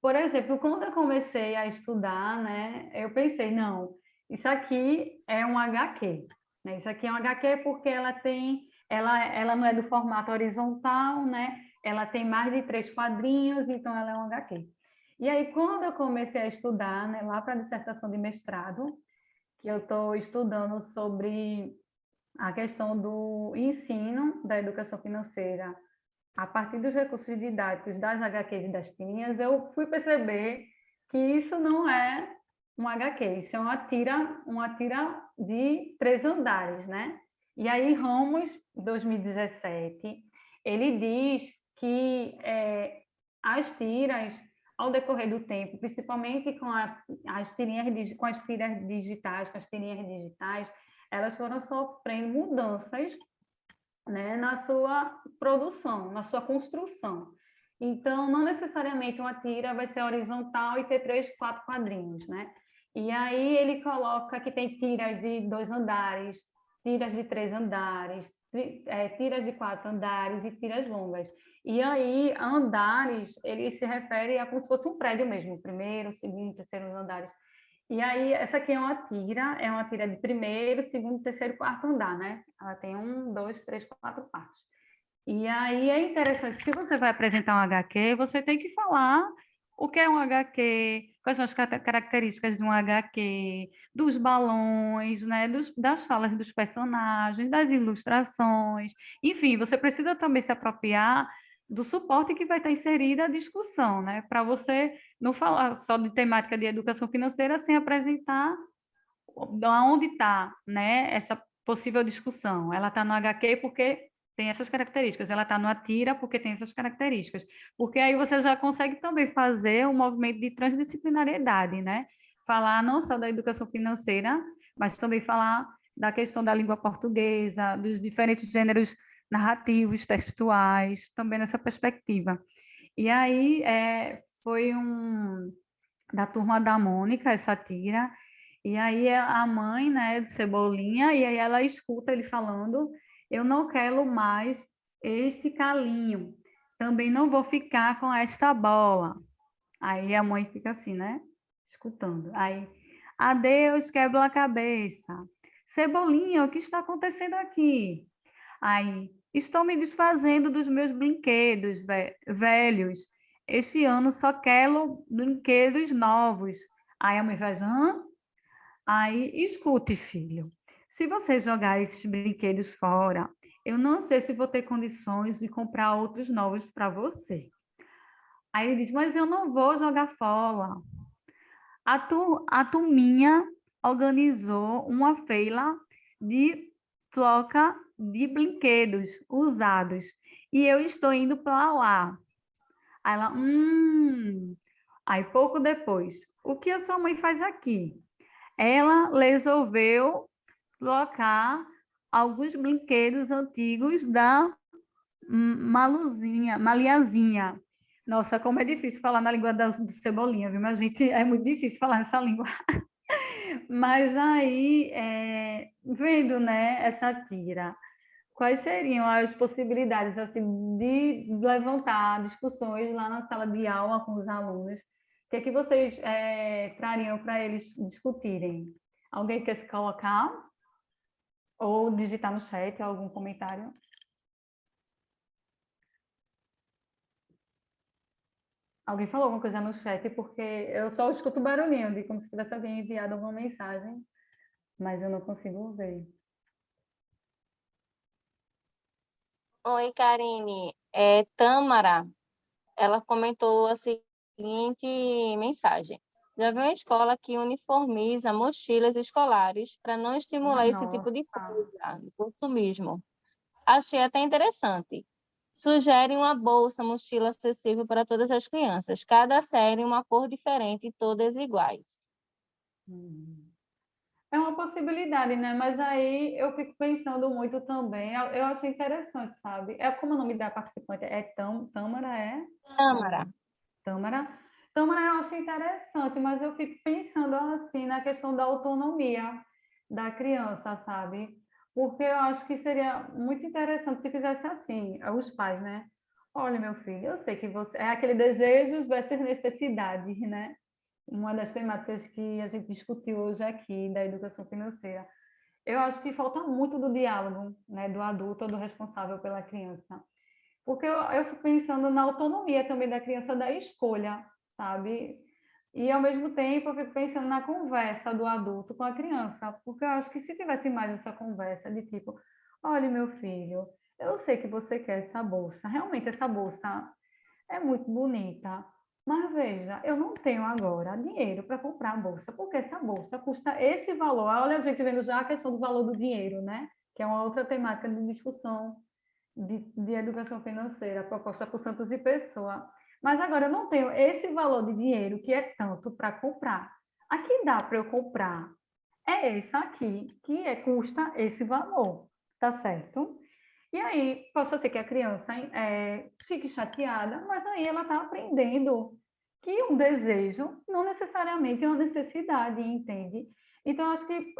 Speaker 3: Por exemplo, quando eu comecei a estudar, né, eu pensei, não, isso aqui é um HQ, né? Isso aqui é um HQ porque ela não é do formato horizontal, né? Ela tem mais de 3 quadrinhos, então ela é um HQ. E aí, quando eu comecei a estudar, né, lá para a dissertação de mestrado, que eu estou estudando sobre a questão do ensino da educação financeira a partir dos recursos didáticos das HQs e das tirinhas, eu fui perceber que isso não é um HQ, isso é uma tira de 3 andares, né? E aí, Ramos, 2017, ele diz que as tiras, ao decorrer do tempo, principalmente com as tirinhas digitais, elas foram sofrendo mudanças, né, na sua produção, na sua construção. Então, não necessariamente uma tira vai ser horizontal e ter 3, 4 quadrinhos, né? E aí ele coloca que tem tiras de 2 andares, tiras de 3 andares, tiras de 4 andares e tiras longas. E aí, andares, ele se refere a como se fosse um prédio mesmo, primeiro, segundo, terceiro andares. E aí, essa aqui é uma tira de primeiro, segundo, terceiro e quarto andar, né? Ela tem 1, 2, 3, 4 partes. E aí é interessante, se você vai apresentar um HQ, você tem que falar o que é um HQ, quais são as características de um HQ, dos balões, né? Das falas dos personagens, das ilustrações. Enfim, você precisa também se apropriar do suporte que vai estar inserida a discussão, né? Para você não falar só de temática de educação financeira sem apresentar onde está, né, essa possível discussão. Ela está no HQ porque tem essas características, ela está no Atira porque tem essas características, porque aí você já consegue também fazer um movimento de transdisciplinariedade, né? Falar não só da educação financeira, mas também falar da questão da língua portuguesa, dos diferentes gêneros narrativos, textuais, também nessa perspectiva. E aí foi da Turma da Mônica, essa tira, e aí a mãe, né, de Cebolinha, e aí ela escuta ele falando, eu não quero mais este calinho, também não vou ficar com esta bola. Aí a mãe fica assim, né, escutando. Aí, adeus, quebra-cabeça. Cebolinha, o que está acontecendo aqui? Aí, estou me desfazendo dos meus brinquedos velhos. Este ano só quero brinquedos novos. Aí a mãe faz, hã? Aí, escute, filho. Se você jogar esses brinquedos fora, eu não sei se vou ter condições de comprar outros novos para você. Aí ele diz, mas eu não vou jogar fora. A turminha organizou uma feira de troca de brinquedos usados e eu estou indo para lá. Aí ela, Aí pouco depois, o que a sua mãe faz aqui? Ela resolveu trocar alguns brinquedos antigos da Maliazinha. Nossa, como é difícil falar na língua do Cebolinha, viu? Mas, gente, é muito difícil falar nessa língua. Mas aí, vendo, né, essa tira, quais seriam as possibilidades assim de levantar discussões lá na sala de aula com os alunos? O que é que vocês trariam para eles discutirem? Alguém quer se colocar? Ou digitar no chat algum comentário? Alguém falou alguma coisa no chat, porque eu só escuto barulhinho de como se tivesse alguém enviado alguma mensagem, mas eu não consigo ver.
Speaker 2: Oi, Karine. Tâmara, ela comentou a seguinte mensagem. Já vi uma escola que uniformiza mochilas escolares para não estimular esse tipo de
Speaker 3: Nossa.
Speaker 2: coisa, de consumismo. Achei até interessante. Sugere uma bolsa, mochila acessível para todas as crianças. Cada série uma cor diferente e todas iguais.
Speaker 3: É uma possibilidade, né? Mas aí eu fico pensando muito também. Eu achei interessante, sabe? É como o nome da participante é Tâmara, é?
Speaker 2: Tâmara.
Speaker 3: Tâmara. Tâmara eu achei interessante, mas eu fico pensando assim na questão da autonomia da criança, sabe? Porque eu acho que seria muito interessante se fizesse assim, os pais, né? Olha, meu filho, eu sei que você é aquele desejos versus necessidades, né? Uma das temáticas que a gente discutiu hoje aqui da educação financeira. Eu acho que falta muito do diálogo, né, do adulto ou do responsável pela criança. Porque eu fico pensando na autonomia também da criança da escolha, sabe? E, ao mesmo tempo, eu fico pensando na conversa do adulto com a criança, porque eu acho que se tivesse mais essa conversa de tipo, olha, meu filho, eu sei que você quer essa bolsa, realmente essa bolsa é muito bonita, mas veja, eu não tenho agora dinheiro para comprar a bolsa, porque essa bolsa custa esse valor. Olha, a gente vendo já a questão do valor do dinheiro, né? Que é uma outra temática de discussão de educação financeira proposta por Santos e Pessoa. Mas agora eu não tenho esse valor de dinheiro que é tanto para comprar. Aqui dá para eu comprar é essa aqui, custa esse valor, tá certo? E aí, possa ser que a criança fique chateada, mas aí ela está aprendendo que um desejo não necessariamente é uma necessidade, entende? Então, acho que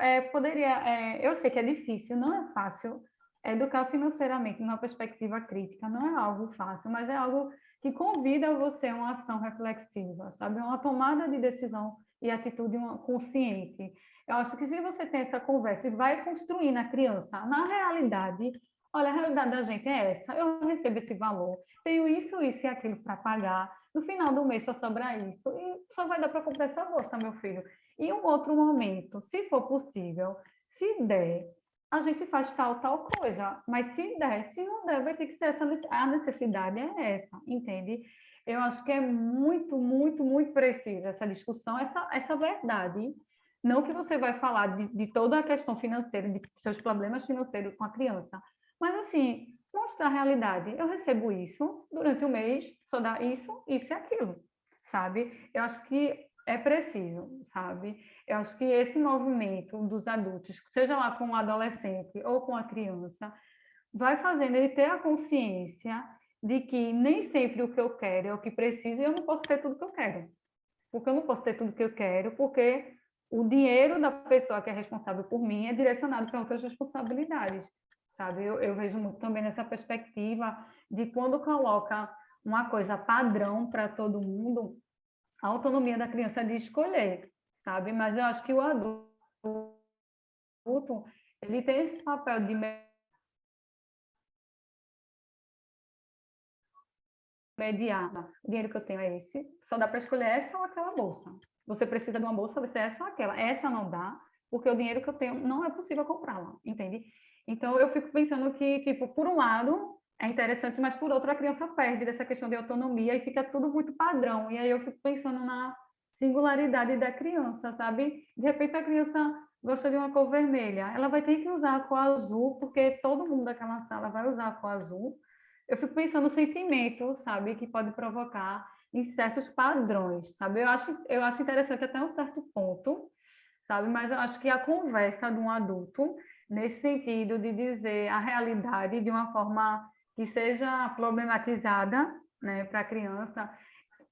Speaker 3: eu sei que é difícil, não é fácil educar financeiramente numa perspectiva crítica, não é algo fácil, mas é algo que convida você a uma ação reflexiva, sabe? Uma tomada de decisão e atitude consciente. Eu acho que se você tem essa conversa e vai construir na criança, na realidade, olha, a realidade da gente é essa, eu recebo esse valor, tenho isso e aquilo para pagar, no final do mês só sobra isso, e só vai dar para comprar essa bolsa, meu filho. E um outro momento, se for possível, se der, a gente faz tal coisa, mas se der, se não der, vai ter que ser a necessidade é essa, entende? Eu acho que é muito, muito, muito precisa essa discussão, essa verdade. Não que você vai falar de toda a questão financeira, de seus problemas financeiros com a criança, mas assim, mostrar a realidade. Eu recebo isso durante o mês, só dá isso e aquilo, sabe? Eu acho que é preciso, sabe? Eu acho que esse movimento dos adultos, seja lá com o adolescente ou com a criança, vai fazendo ele ter a consciência de que nem sempre o que eu quero é o que preciso e eu não posso ter tudo que eu quero, porque eu não posso ter tudo que eu quero, porque o dinheiro da pessoa que é responsável por mim é direcionado para outras responsabilidades, sabe? Eu vejo muito também nessa perspectiva de quando coloca uma coisa padrão para todo mundo, a autonomia da criança é de escolher, sabe? Mas eu acho que o adulto, ele tem esse papel de mediar. O dinheiro que eu tenho é esse, só dá para escolher essa ou aquela bolsa. Você precisa de uma bolsa, vai ser essa ou aquela. Essa não dá, porque o dinheiro que eu tenho não é possível comprá-la, entende? Então, eu fico pensando que, tipo, por um lado, é interessante, mas por outro, a criança perde dessa questão de autonomia e fica tudo muito padrão. E aí eu fico pensando na singularidade da criança, sabe? De repente, a criança gosta de uma cor vermelha, ela vai ter que usar a cor azul, porque todo mundo daquela sala vai usar a cor azul. Eu fico pensando no sentimento, sabe, que pode provocar em certos padrões, sabe? Eu acho interessante até um certo ponto, sabe? Mas eu acho que a conversa de um adulto, nesse sentido de dizer a realidade de uma forma que seja problematizada, né, para a criança,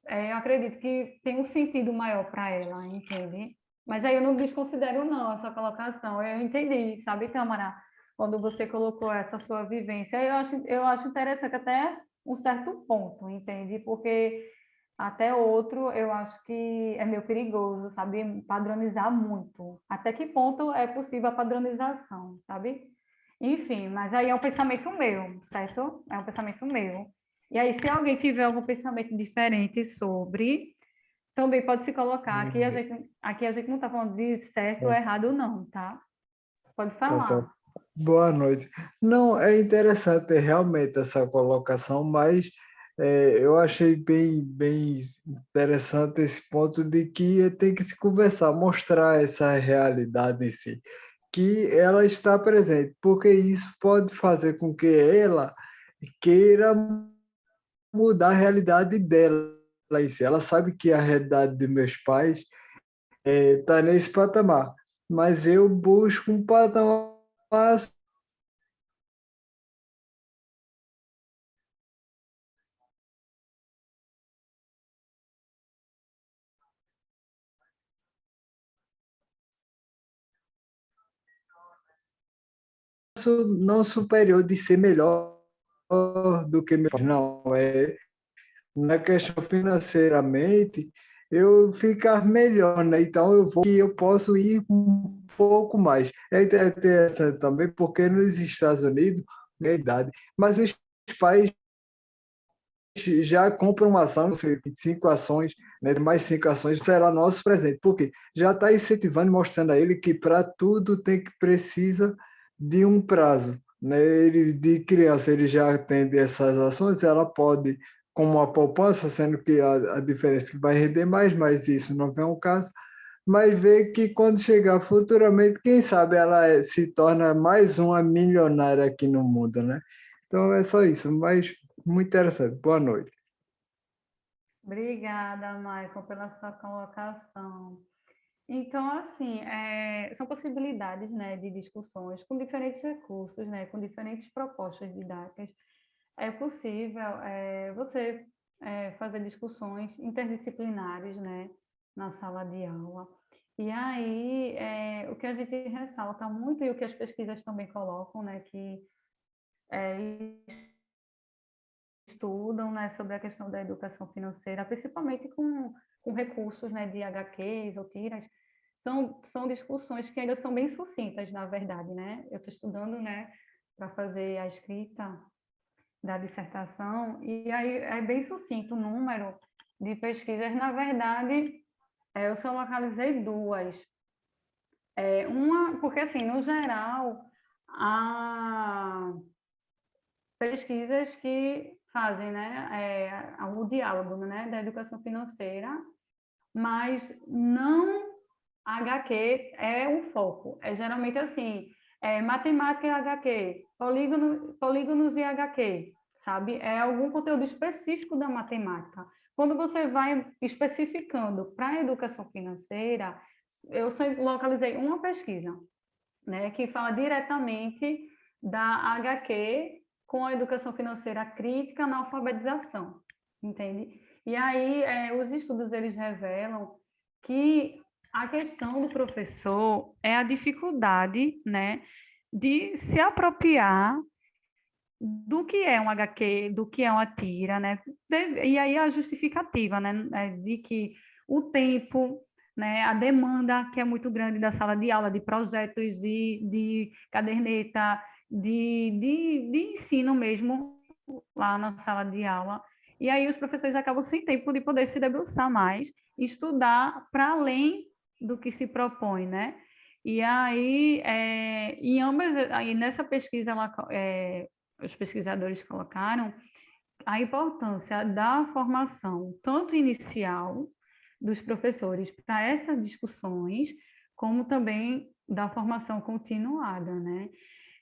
Speaker 3: eu acredito que tem um sentido maior para ela, entende? Mas aí eu não desconsidero, não, essa colocação. Eu entendi, sabe, Câmara? Quando você colocou essa sua vivência, eu acho interessante até um certo ponto, entende? Porque até outro, eu acho que é meio perigoso, sabe? Padronizar muito. Até que ponto é possível a padronização, sabe? Enfim, mas aí é um pensamento meu, certo? É um pensamento meu. E aí, se alguém tiver algum pensamento diferente sobre, também pode se colocar. Aqui a gente não está falando de certo ou errado, não, tá? Pode
Speaker 8: Tá
Speaker 3: falar.
Speaker 8: certo. Boa noite. Não, é interessante realmente essa colocação, mas eu achei bem interessante esse ponto de que tem que se conversar, mostrar essa realidade em si, que ela está presente, porque isso pode fazer com que ela queira mudar a realidade dela em si. Ela sabe que a realidade de meus pais está nesse patamar, mas eu busco um patamar não superior de ser melhor do que meu pai, não. Na questão financeiramente, eu ficar melhor, né? Então eu posso ir um pouco mais. É interessante também, porque nos Estados Unidos, é idade, mas os pais já compram uma ação, 5 ações, né, mais 5 ações, será nosso presente. Por quê? Já está incentivando, mostrando a ele que para tudo precisa de um prazo. Né? Ele, de criança, ele já tem essas ações, ela pode, como uma poupança, sendo que a diferença é que vai render mais, mas isso não é um caso, mas vê que quando chegar futuramente, quem sabe ela se torna mais uma milionária aqui no mundo, né? Então é só isso, mas muito interessante. Boa noite.
Speaker 3: Obrigada, Michael, pela sua colocação. Então, assim, são possibilidades, né, de discussões com diferentes recursos, né, com diferentes propostas didáticas. É possível você fazer discussões interdisciplinares, né, na sala de aula. E aí, o que a gente ressalta muito e o que as pesquisas também colocam, né, que estudam, né, sobre a questão da educação financeira, principalmente com recursos, né, de HQs ou tiras, são discussões que ainda são bem sucintas, na verdade, né? Eu estou estudando, né, para fazer a escrita da dissertação, e aí é bem sucinto o número de pesquisas. Na verdade, eu só localizei duas. Uma, porque, assim, no geral, há pesquisas que fazem, né, o diálogo, né, da educação financeira, mas não HQ é um foco. É geralmente assim, matemática e HQ, polígonos e HQ, sabe? É algum conteúdo específico da matemática. Quando você vai especificando para a educação financeira, eu só localizei uma pesquisa, né, que fala diretamente da HQ com a educação financeira crítica na alfabetização, entende? E aí, os estudos eles revelam que a questão do professor é a dificuldade, né, de se apropriar do que é um HQ, do que é uma tira, né? E aí a justificativa, né, de que o tempo, né, a demanda que é muito grande da sala de aula, de projetos, de caderneta, de ensino mesmo lá na sala de aula. E aí os professores acabam sem tempo de poder se debruçar mais, estudar para além do que se propõe, né? E aí, em ambas, aí nessa pesquisa, os pesquisadores colocaram a importância da formação, tanto inicial dos professores para essas discussões, como também da formação continuada, né?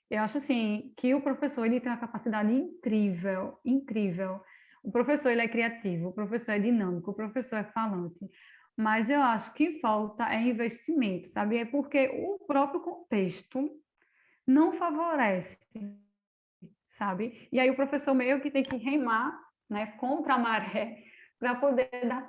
Speaker 3: Eu acho assim que o professor ele tem uma capacidade incrível, incrível. O professor ele é criativo, o professor é dinâmico, o professor é falante. Mas eu acho que falta é investimento, sabe? É porque o próprio contexto não favorece, sabe? E aí o professor meio que tem que remar, né, contra a maré para poder dar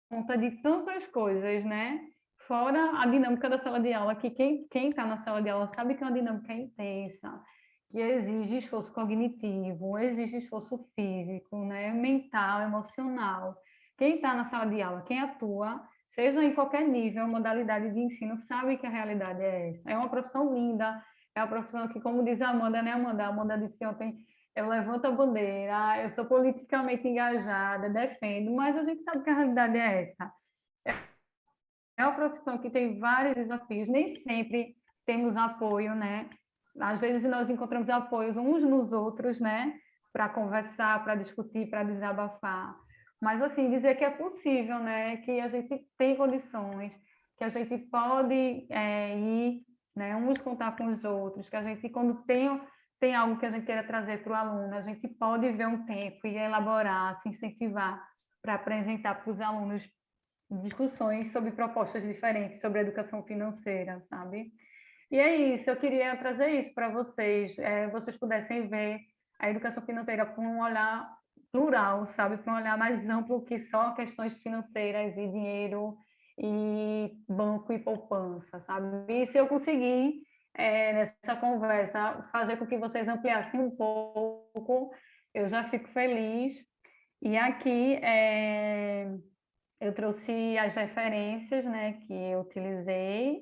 Speaker 3: conta de tantas coisas, né? Fora a dinâmica da sala de aula, que quem está na sala de aula sabe que é uma dinâmica intensa, que exige esforço cognitivo, exige esforço físico, né? Mental, emocional. Quem está na sala de aula, quem atua, seja em qualquer nível, modalidade de ensino, sabe que a realidade é essa. É uma profissão linda, é uma profissão que, como diz a Amanda, né, Amanda? A Amanda disse ontem, eu levanto a bandeira, eu sou politicamente engajada, defendo, mas a gente sabe que a realidade é essa. É uma profissão que tem vários desafios, nem sempre temos apoio, né? Às vezes nós encontramos apoios uns nos outros, né? Para conversar, para discutir, para desabafar. Mas, assim, dizer que é possível, né? Que a gente tem condições, que a gente pode ir, né? Uns contar com os outros, que a gente, quando tem algo que a gente queira trazer para o aluno, a gente pode ver um tempo e elaborar, se incentivar para apresentar para os alunos discussões sobre propostas diferentes sobre educação financeira, sabe? E é isso, eu queria trazer isso para vocês, vocês pudessem ver a educação financeira por um olhar plural, sabe? Por um olhar mais amplo que só questões financeiras e dinheiro e banco e poupança, sabe? E se eu conseguir, nessa conversa, fazer com que vocês ampliassem um pouco, eu já fico feliz. E aqui, eu trouxe as referências, né, que eu utilizei,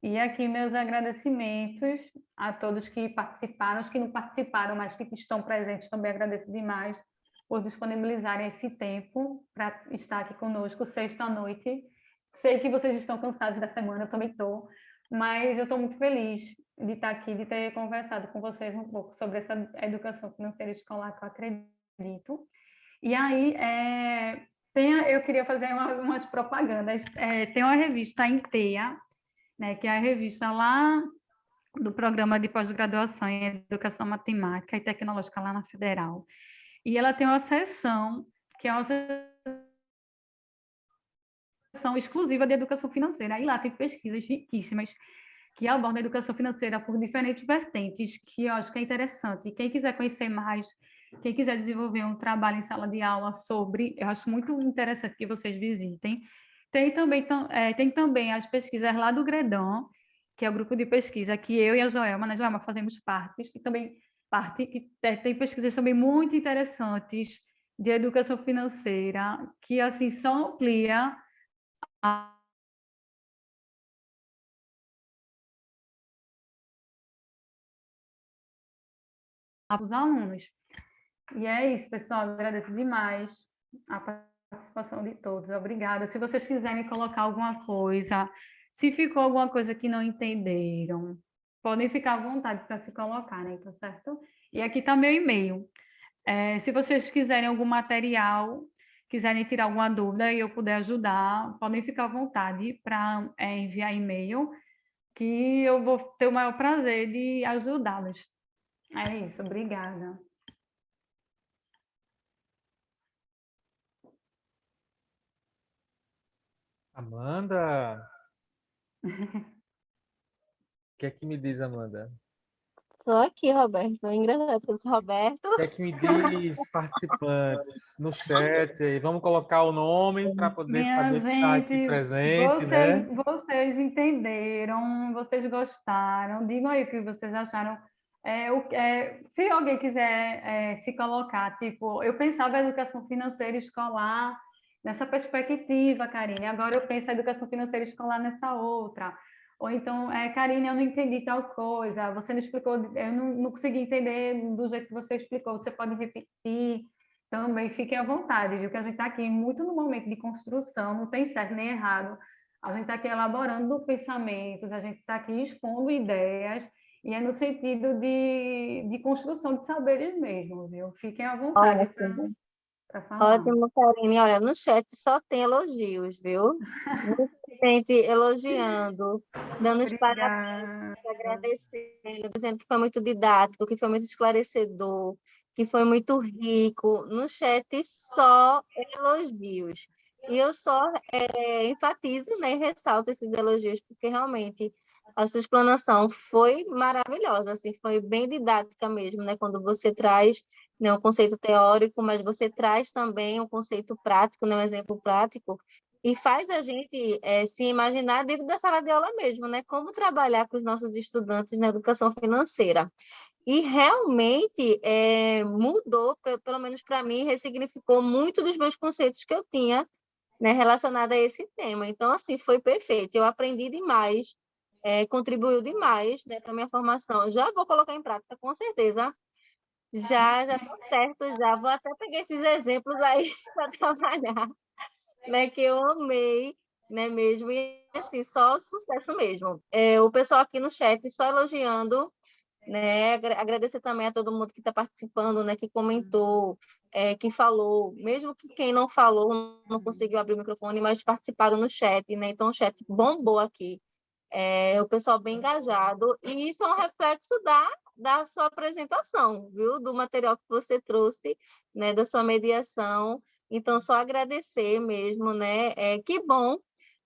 Speaker 3: e aqui meus agradecimentos a todos que participaram, os que não participaram, mas que estão presentes, também agradeço demais por disponibilizarem esse tempo para estar aqui conosco sexta-noite. Sei que vocês estão cansados da semana, eu também estou, mas eu estou muito feliz de estar aqui, de ter conversado com vocês um pouco sobre essa educação financeira escolar que eu acredito. E aí, eu queria fazer umas propagandas. Tem uma revista Inteia, né, que é a revista lá do programa de pós-graduação em Educação Matemática e Tecnológica lá na Federal. E ela tem uma seção, que é uma seção exclusiva de educação financeira. Aí lá tem pesquisas riquíssimas que abordam a educação financeira por diferentes vertentes, que eu acho que é interessante. E quem quiser conhecer mais, quem quiser desenvolver um trabalho em sala de aula sobre, eu acho muito interessante que vocês visitem. Tem também as pesquisas lá do Gredon, que é o grupo de pesquisa que eu e a Joelma, né, Joelma, fazemos parte, e também que tem pesquisas também muito interessantes de educação financeira, que assim só amplia a os alunos. E é isso, pessoal. Agradeço demais a participação de todos. Obrigada. Se vocês quiserem colocar alguma coisa, se ficou alguma coisa que não entenderam, podem ficar à vontade para se colocarem, tá certo? E aqui está meu e-mail. Se vocês quiserem algum material, quiserem tirar alguma dúvida e eu puder ajudar, podem ficar à vontade para enviar e-mail, que eu vou ter o maior prazer de ajudá-los. É isso, obrigada.
Speaker 1: Amanda, o que é que me diz, Amanda?
Speaker 2: Estou aqui, Roberto. Engraçado, eu sou Roberto.
Speaker 1: O que é que me diz, participantes, no chat? Aí? Vamos colocar o nome para poder
Speaker 3: Minha
Speaker 1: saber que está aqui
Speaker 3: gente,
Speaker 1: presente, né?
Speaker 3: vocês entenderam, vocês gostaram, digam aí o que vocês acharam. Se alguém quiser se colocar, tipo, eu pensava a educação financeira escolar nessa perspectiva, Karine, agora eu penso a educação financeira escolar nessa outra. Ou então, Karine, eu não entendi tal coisa, você não explicou, eu não consegui entender do jeito que você explicou, você pode repetir. Também fiquem à vontade, viu? Que a gente está aqui muito no momento de construção, não tem certo nem errado. A gente está aqui elaborando pensamentos, a gente está aqui expondo ideias, e é no sentido de construção de saberes mesmo, viu? Fiquem à vontade
Speaker 2: Ótimo.
Speaker 3: para falar.
Speaker 2: Ótimo, Karine. Olha, no chat só tem elogios, viu? Muita gente elogiando, dando os parabéns,
Speaker 3: Obrigada.
Speaker 2: agradecendo, dizendo que foi muito didático, que foi muito esclarecedor, que foi muito rico. No chat só elogios. E eu só enfatizo, né, e ressalto esses elogios, porque realmente a sua explanação foi maravilhosa, assim, foi bem didática mesmo, né, quando você traz, né, um conceito teórico, mas você traz também um conceito prático, né, um exemplo prático, e faz a gente se imaginar dentro da sala de aula mesmo, né, como trabalhar com os nossos estudantes na educação financeira. E realmente mudou, pelo menos para mim, ressignificou muito dos meus conceitos que eu tinha, né, relacionado a esse tema. Então, assim, foi perfeito. Eu aprendi demais, contribuiu demais, né, para a minha formação. Já vou colocar em prática, com certeza. Já está certo, já. Vou até pegar esses exemplos aí para trabalhar, né, que eu amei, né, mesmo. E, assim, só sucesso mesmo. O pessoal aqui no chat só elogiando, né? Agradecer também a todo mundo que está participando, né? Que comentou, que falou, mesmo que quem não falou não conseguiu abrir o microfone, mas participaram no chat, né? Então o chat bombou aqui. O pessoal bem engajado, e isso é um reflexo da sua apresentação, viu? Do material que você trouxe, né? Da sua mediação. Então, só agradecer mesmo, né? Que bom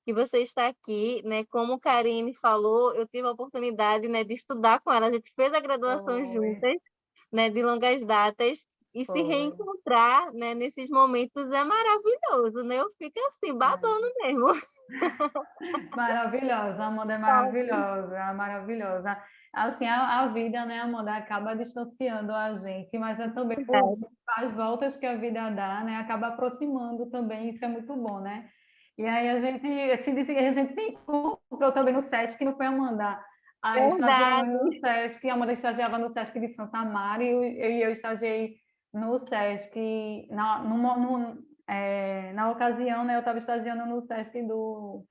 Speaker 2: que você está aqui, né? Como a Karine falou, eu tive a oportunidade, né, de estudar com ela, a gente fez a graduação
Speaker 3: Foi,
Speaker 2: juntas, né, de longas datas, e se
Speaker 3: foi.
Speaker 2: reencontrar, né, nesses momentos é maravilhoso, né? Eu fico assim, babando mesmo.
Speaker 3: Maravilhosa, a Amanda é maravilhosa, maravilhosa. Assim, a vida, né, Amanda, acaba distanciando a gente, mas é também por as voltas que a vida dá, né, acaba aproximando também, isso é muito bom, né? E aí a gente se encontrou também no SESC, não foi, Amanda? Estagiamos
Speaker 2: Verdade.
Speaker 3: no SESC, a Amanda estagiava no SESC de Santa Mara e eu estagiei no SESC, na ocasião, né, eu estava estagiando no SESC do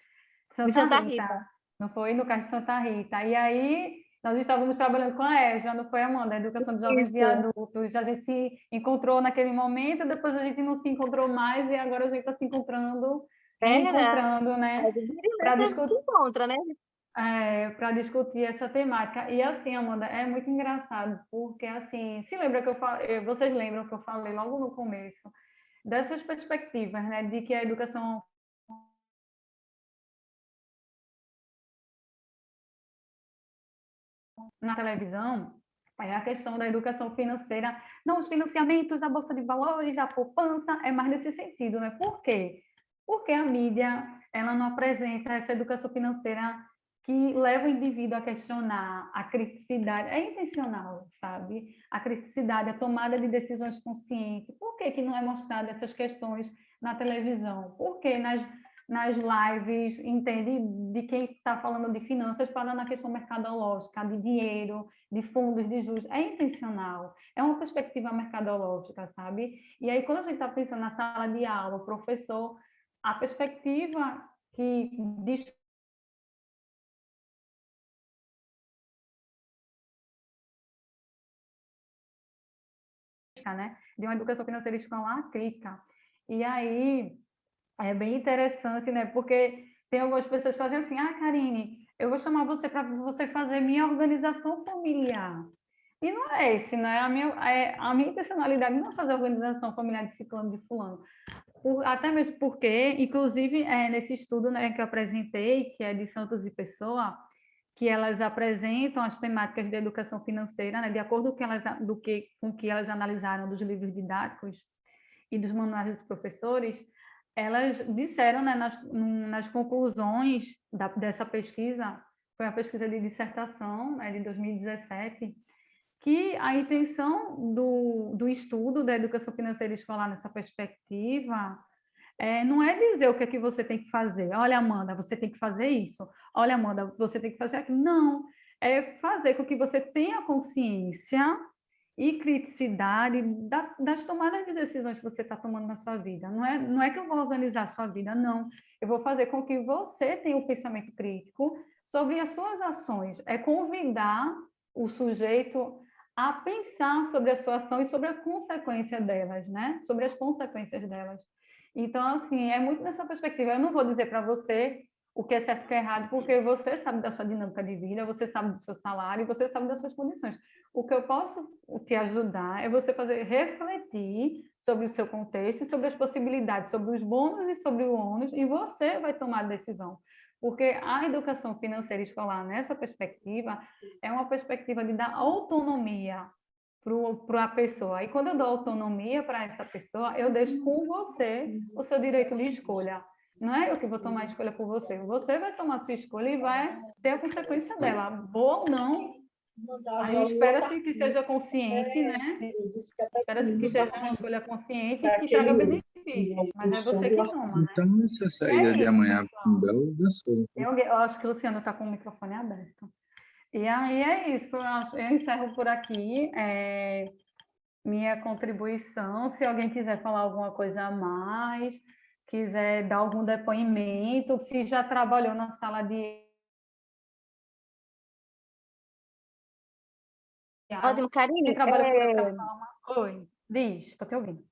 Speaker 2: De
Speaker 3: Santa
Speaker 2: Santa
Speaker 3: Rita,
Speaker 2: Rita.
Speaker 3: não foi? No caso de Santa Rita. E aí nós estávamos trabalhando com a EJA, não foi, Amanda? Educação de Jovens e
Speaker 2: Isso.
Speaker 3: Adultos. A gente se encontrou naquele momento, depois a gente não se encontrou mais, e agora a gente está se encontrando,
Speaker 2: Verdade.
Speaker 3: reencontrando, né?
Speaker 2: Vira e
Speaker 3: Para
Speaker 2: mexe, a gente se encontra, né?
Speaker 3: para discutir essa temática. E assim, Amanda, é muito engraçado, porque assim, se lembra que vocês lembram que eu falei logo no começo, dessas perspectivas, né, de que a educação na televisão é a questão da educação financeira, não os financiamentos, a bolsa de valores, a poupança, é mais nesse sentido, né? Por quê? Porque a mídia, ela não apresenta essa educação financeira que leva o indivíduo a questionar a criticidade, é intencional, sabe? A criticidade, a tomada de decisões conscientes. Por que que não é mostrada essas questões na televisão? Porque nas lives, entende, de quem está falando de finanças, fala na questão mercadológica, de dinheiro, de fundos, de juros, é intencional, é uma perspectiva mercadológica, sabe? E aí, quando a gente está pensando na sala de aula, o professor, a perspectiva que diz né, de uma educação financeira escolar crítica. E aí, é bem interessante, né? Porque tem algumas pessoas que fazem assim, Karine, eu vou chamar você para você fazer minha organização familiar. E não é esse, né? A minha intencionalidade não é fazer a organização familiar de ciclano de fulano. Até mesmo porque, inclusive, nesse estudo, né, que eu apresentei, que é de Santos e Pessoa, que elas apresentam as temáticas da educação financeira, né, de acordo com o que elas analisaram dos livros didáticos e dos manuais dos professores, elas disseram, né, nas conclusões dessa pesquisa, foi uma pesquisa de dissertação, né, de 2017, que a intenção do estudo da educação financeira escolar nessa perspectiva não é dizer o que é que você tem que fazer. Olha, Amanda, você tem que fazer isso. Olha, Amanda, você tem que fazer aquilo. Não, é fazer com que você tenha consciência e criticidade das tomadas de decisões que você está tomando na sua vida. Não é que eu vou organizar a sua vida, não. Eu vou fazer com que você tenha um pensamento crítico sobre as suas ações. É convidar o sujeito a pensar sobre a sua ação e sobre a consequência delas, né? Sobre as consequências delas. Então, assim, é muito nessa perspectiva. Eu não vou dizer para você o que é certo e o que é errado, porque você sabe da sua dinâmica de vida, você sabe do seu salário, você sabe das suas condições. O que eu posso te ajudar é você fazer refletir sobre o seu contexto, sobre as possibilidades, sobre os bônus e sobre o ônus, e você vai tomar a decisão. Porque a educação financeira escolar, nessa perspectiva, é uma perspectiva de dar autonomia para a pessoa. E quando eu dou autonomia para essa pessoa, eu deixo com você o seu direito de escolha. Não é eu que vou tomar a escolha por você. Você vai tomar a sua escolha e vai ter a consequência dela. Boa ou não, aí espera-se que seja consciente, né? Espera-se que seja uma escolha consciente e que traga benefícios. Mas é você que toma, né?
Speaker 10: Então, essa saída de
Speaker 3: isso,
Speaker 10: amanhã
Speaker 3: pessoal.
Speaker 10: com o Belo dançou.
Speaker 3: Eu acho que o Luciano está com o microfone aberto. E aí é isso. Eu encerro por aqui. Minha contribuição. Se alguém quiser falar alguma coisa a mais, quiser dar algum depoimento, se já trabalhou na sala de
Speaker 2: Ótimo,
Speaker 3: se
Speaker 2: Karine,
Speaker 3: trabalha com plataforma. Oi, diz, estou te ouvindo.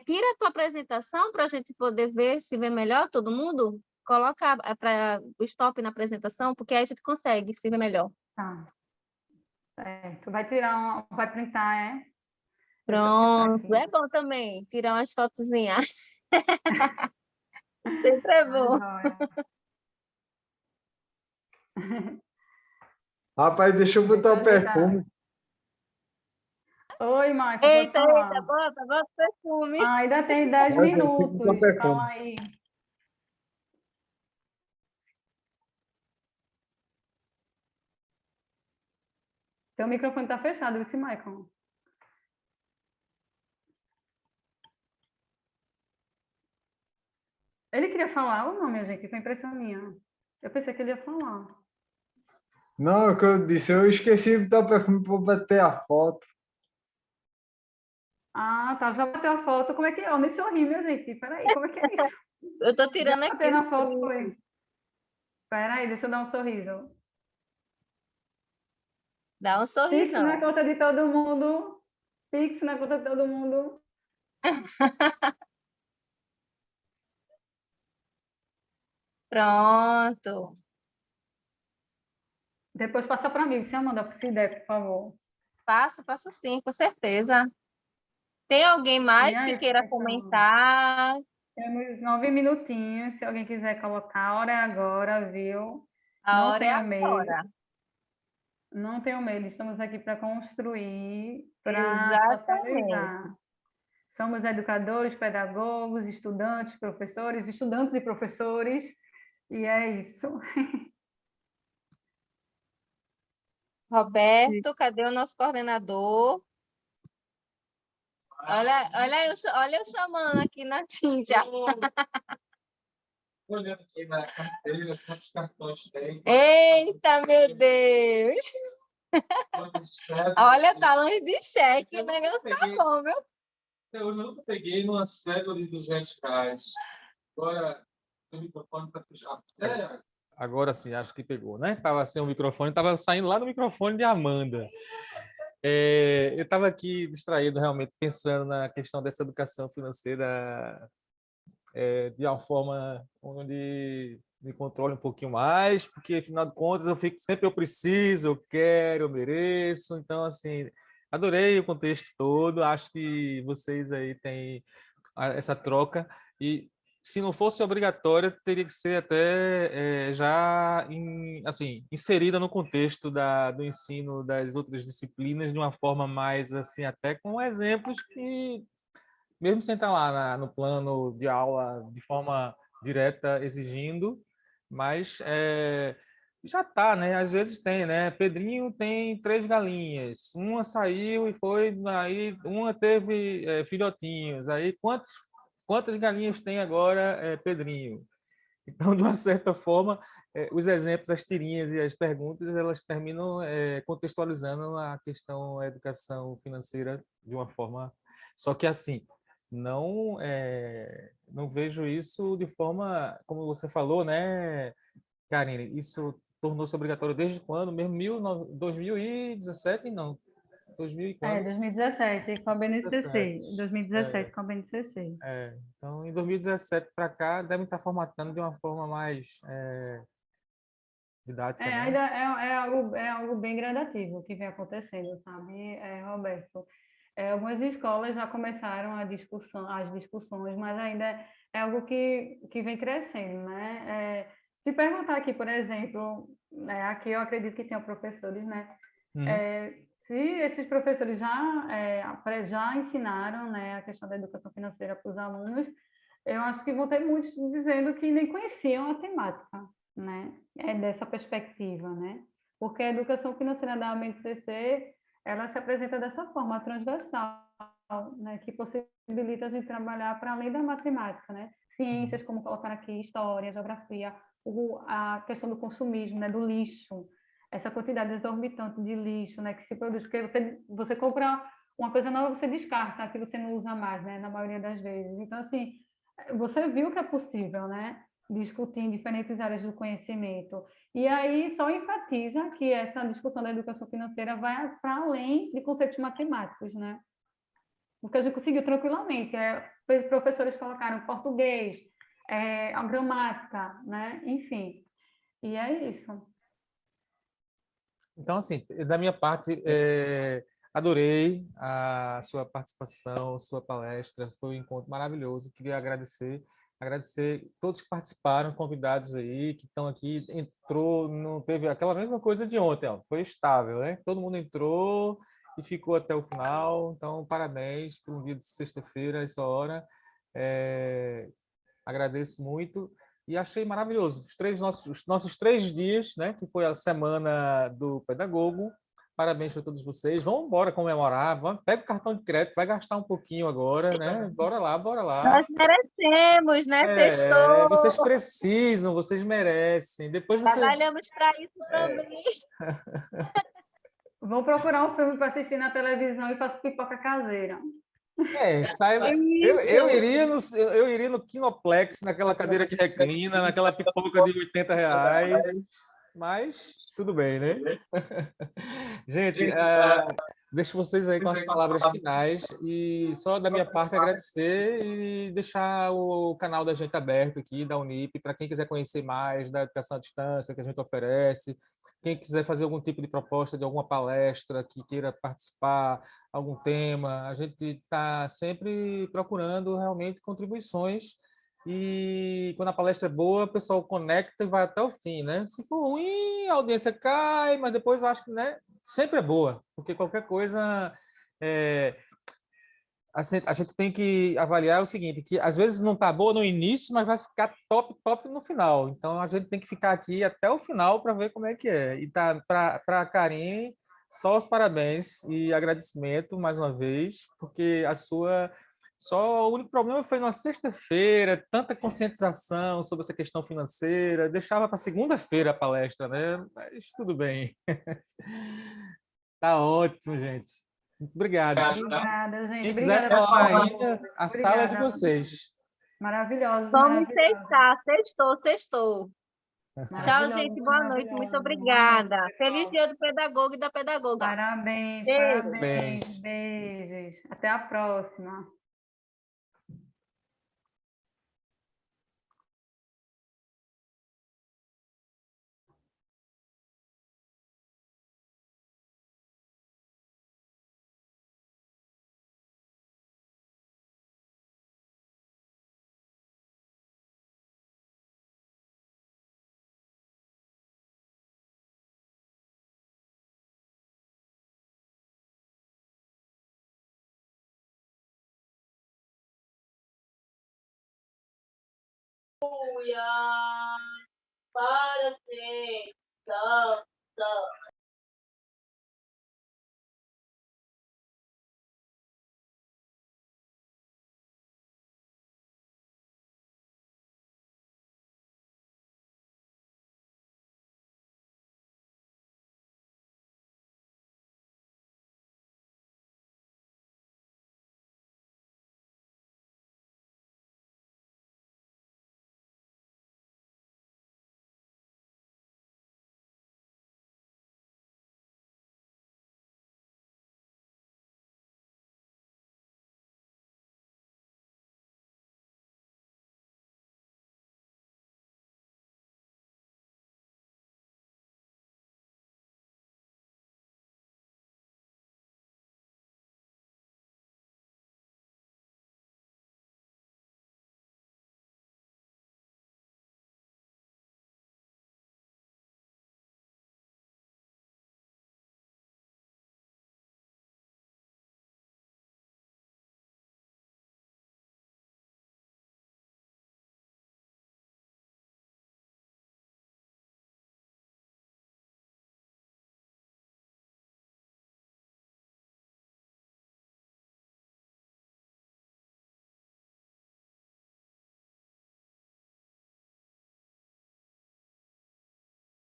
Speaker 2: tira a tua apresentação para a gente poder ver se vê melhor todo mundo. Coloca para o stop na apresentação, porque aí a gente consegue se ver melhor.
Speaker 3: Tá. Tu vai tirar vai printar, é? Deixa eu
Speaker 2: Pronto,
Speaker 3: fechar
Speaker 2: é
Speaker 3: aqui.
Speaker 2: bom também tirar umas fotozinhas. Sempre é bom.
Speaker 3: Joia.
Speaker 8: Rapaz, deixa eu botar o perfume.
Speaker 3: Oi, Marcos, pode
Speaker 2: Eita,
Speaker 3: falar.
Speaker 2: bota perfume.
Speaker 3: Ainda tem 10
Speaker 8: Olha, deixa eu botar o
Speaker 3: minutos.
Speaker 8: perfume.
Speaker 3: Fala aí. Teu microfone está fechado, esse Michael. Ele queria falar ou não, minha gente? Foi impressão minha. Eu pensei que ele ia falar.
Speaker 8: Não, é o que eu disse, eu esqueci de botar o perfume para bater a foto.
Speaker 3: Ah, tá. Já bateu a foto. Como é que é? Eu me sorri, minha gente. Peraí, como é que é isso?
Speaker 2: Eu tô tirando
Speaker 3: Já
Speaker 2: aqui.
Speaker 3: bateu na foto, foi. Peraí, deixa eu dar um sorriso.
Speaker 2: Dá um
Speaker 3: Pix na
Speaker 2: sorrisão.
Speaker 3: conta de todo mundo. Pix na conta de todo mundo.
Speaker 2: Pronto.
Speaker 3: Depois passa para mim, se Amanda, se der, por favor.
Speaker 2: Passo sim, com certeza. Tem alguém
Speaker 3: E
Speaker 2: mais
Speaker 3: aí,
Speaker 2: que queira
Speaker 3: professor?
Speaker 2: comentar?
Speaker 3: Temos 9 minutinhos. Se alguém quiser colocar, a hora é agora, viu?
Speaker 2: A
Speaker 3: Não
Speaker 2: hora é
Speaker 3: tenham medo.
Speaker 2: agora.
Speaker 3: Não tenham medo. Estamos aqui para construir, para
Speaker 2: Exatamente.
Speaker 3: socializar. Somos educadores, pedagogos, estudantes, professores, estudantes e professores. E é isso.
Speaker 2: Roberto, cadê o nosso coordenador? Olha eu chamando aqui na Tinja.
Speaker 4: Olhando aqui na carteira, quantos cartões tem?
Speaker 2: Eita, meu Deus! Olha, talões de cheque, o negócio tá bom, viu?
Speaker 4: Até hoje eu nunca peguei numa cédula de R$ 200. Agora, o microfone está fechado.
Speaker 1: Agora sim, acho que pegou, né? Tava sem o microfone, tava saindo lá do microfone de Amanda. Eu estava aqui distraído, realmente, pensando na questão dessa educação financeira de uma forma onde me controle um pouquinho mais, porque, afinal de contas, sempre eu preciso, eu quero, eu mereço. Então, assim, adorei o contexto todo, acho que vocês aí têm essa troca. E se não fosse obrigatória, teria que ser até já assim, inserida no contexto do ensino das outras disciplinas de uma forma mais assim, até com exemplos que, mesmo sem estar lá no plano de aula de forma direta exigindo, mas já está, né? Às vezes tem, né? Pedrinho tem 3 galinhas, uma saiu e foi, aí uma teve filhotinhos, aí quantas galinhas tem agora Pedrinho? Então, de uma certa forma, os exemplos, as tirinhas e as perguntas, elas terminam contextualizando a questão da educação financeira de uma forma... Só que, assim, não vejo isso de forma, como você falou, né, Karine? Isso tornou-se obrigatório desde quando? Mesmo 2017, não. 2000 e quando?
Speaker 3: 2017, com a BNCC.
Speaker 1: 17.
Speaker 3: 2017, com a BNCC.
Speaker 1: Então, em 2017 para cá, devem estar formatando de uma forma mais didática, né?
Speaker 3: Ainda é algo bem gradativo que vem acontecendo, sabe, Roberto? Algumas escolas já começaram as discussões, mas ainda é algo que vem crescendo, né? Se perguntar aqui, por exemplo, aqui eu acredito que tenham professores, né?
Speaker 1: Uhum.
Speaker 3: Se esses professores já ensinaram, né, a questão da educação financeira para os alunos, eu acho que vão ter muitos dizendo que nem conheciam a temática, né? Dessa perspectiva, né? Porque a educação financeira da BNCC, ela se apresenta dessa forma, transversal, né? Que possibilita a gente trabalhar para além da matemática, né? Ciências, como colocar aqui, história, geografia, a questão do consumismo, né? Do lixo, essa quantidade exorbitante de lixo, né? Que se produz, porque você compra uma coisa nova, você descarta, que você não usa mais, né? Na maioria das vezes. Então, assim, você viu que é possível, né? Discutir em diferentes áreas do conhecimento. E aí só enfatiza que essa discussão da educação financeira vai para além de conceitos matemáticos, né? Porque a gente conseguiu tranquilamente. Professores colocaram português, a gramática, né? Enfim. E é isso.
Speaker 1: Então, assim, da minha parte, adorei a sua participação, sua palestra, foi um encontro maravilhoso. Queria agradecer todos que participaram, convidados aí, que estão aqui, entrou, não teve aquela mesma coisa de ontem, ó, foi estável, né? Todo mundo entrou e ficou até o final, então parabéns por um dia de sexta-feira, essa hora. Agradeço muito e achei maravilhoso. Os nossos 3 dias, né, que foi a semana do pedagogo. Parabéns para todos vocês. Vamos embora comemorar. Pega o cartão de crédito, vai gastar um pouquinho agora, né? Bora lá, bora lá.
Speaker 2: Nós merecemos, né? Sextou.
Speaker 1: Vocês precisam, vocês merecem. Depois vocês...
Speaker 2: Trabalhamos para isso também.
Speaker 3: Vão procurar um filme para assistir na televisão e faço pipoca caseira.
Speaker 1: Eu iria no Kinoplex, naquela cadeira que reclina, naquela pipoca de R$ 80, mas tudo bem, né? Gente, deixo vocês aí com as palavras finais e só da minha parte agradecer e deixar o canal da gente aberto aqui, da Unip, para quem quiser conhecer mais da educação à distância que a gente oferece, quem quiser fazer algum tipo de proposta de alguma palestra, que queira participar, algum tema, a gente está sempre procurando realmente contribuições e quando a palestra é boa, o pessoal conecta e vai até o fim, né? Se for ruim, a audiência cai, mas depois eu acho que, né, sempre é boa, porque qualquer coisa a gente tem que avaliar o seguinte, que às vezes não está boa no início, mas vai ficar top, top no final. Então, a gente tem que ficar aqui até o final para ver como é que é. E tá, para a Karine, só os parabéns e agradecimento mais uma vez, porque só o único problema foi na sexta-feira, tanta conscientização sobre essa questão financeira, deixava para segunda-feira a palestra, né? Mas tudo bem. Tá ótimo, gente. Muito obrigado.
Speaker 3: Obrigada, gente.
Speaker 1: Quem quiser
Speaker 3: Obrigada
Speaker 1: falar
Speaker 3: pela
Speaker 1: ainda, a sala é de vocês.
Speaker 3: Maravilhosos,
Speaker 2: Vamos
Speaker 3: maravilhosos.
Speaker 2: sextar. Sextou. Tchau,
Speaker 3: Maravilhosos,
Speaker 2: gente. Boa noite. Muito
Speaker 3: maravilhosos.
Speaker 2: obrigada.
Speaker 3: Boa noite,
Speaker 2: Feliz
Speaker 3: pessoal.
Speaker 2: dia do pedagogo e da pedagoga.
Speaker 3: Parabéns,
Speaker 2: Beijo.
Speaker 3: parabéns. Beijos. Até a próxima.
Speaker 10: para sempre.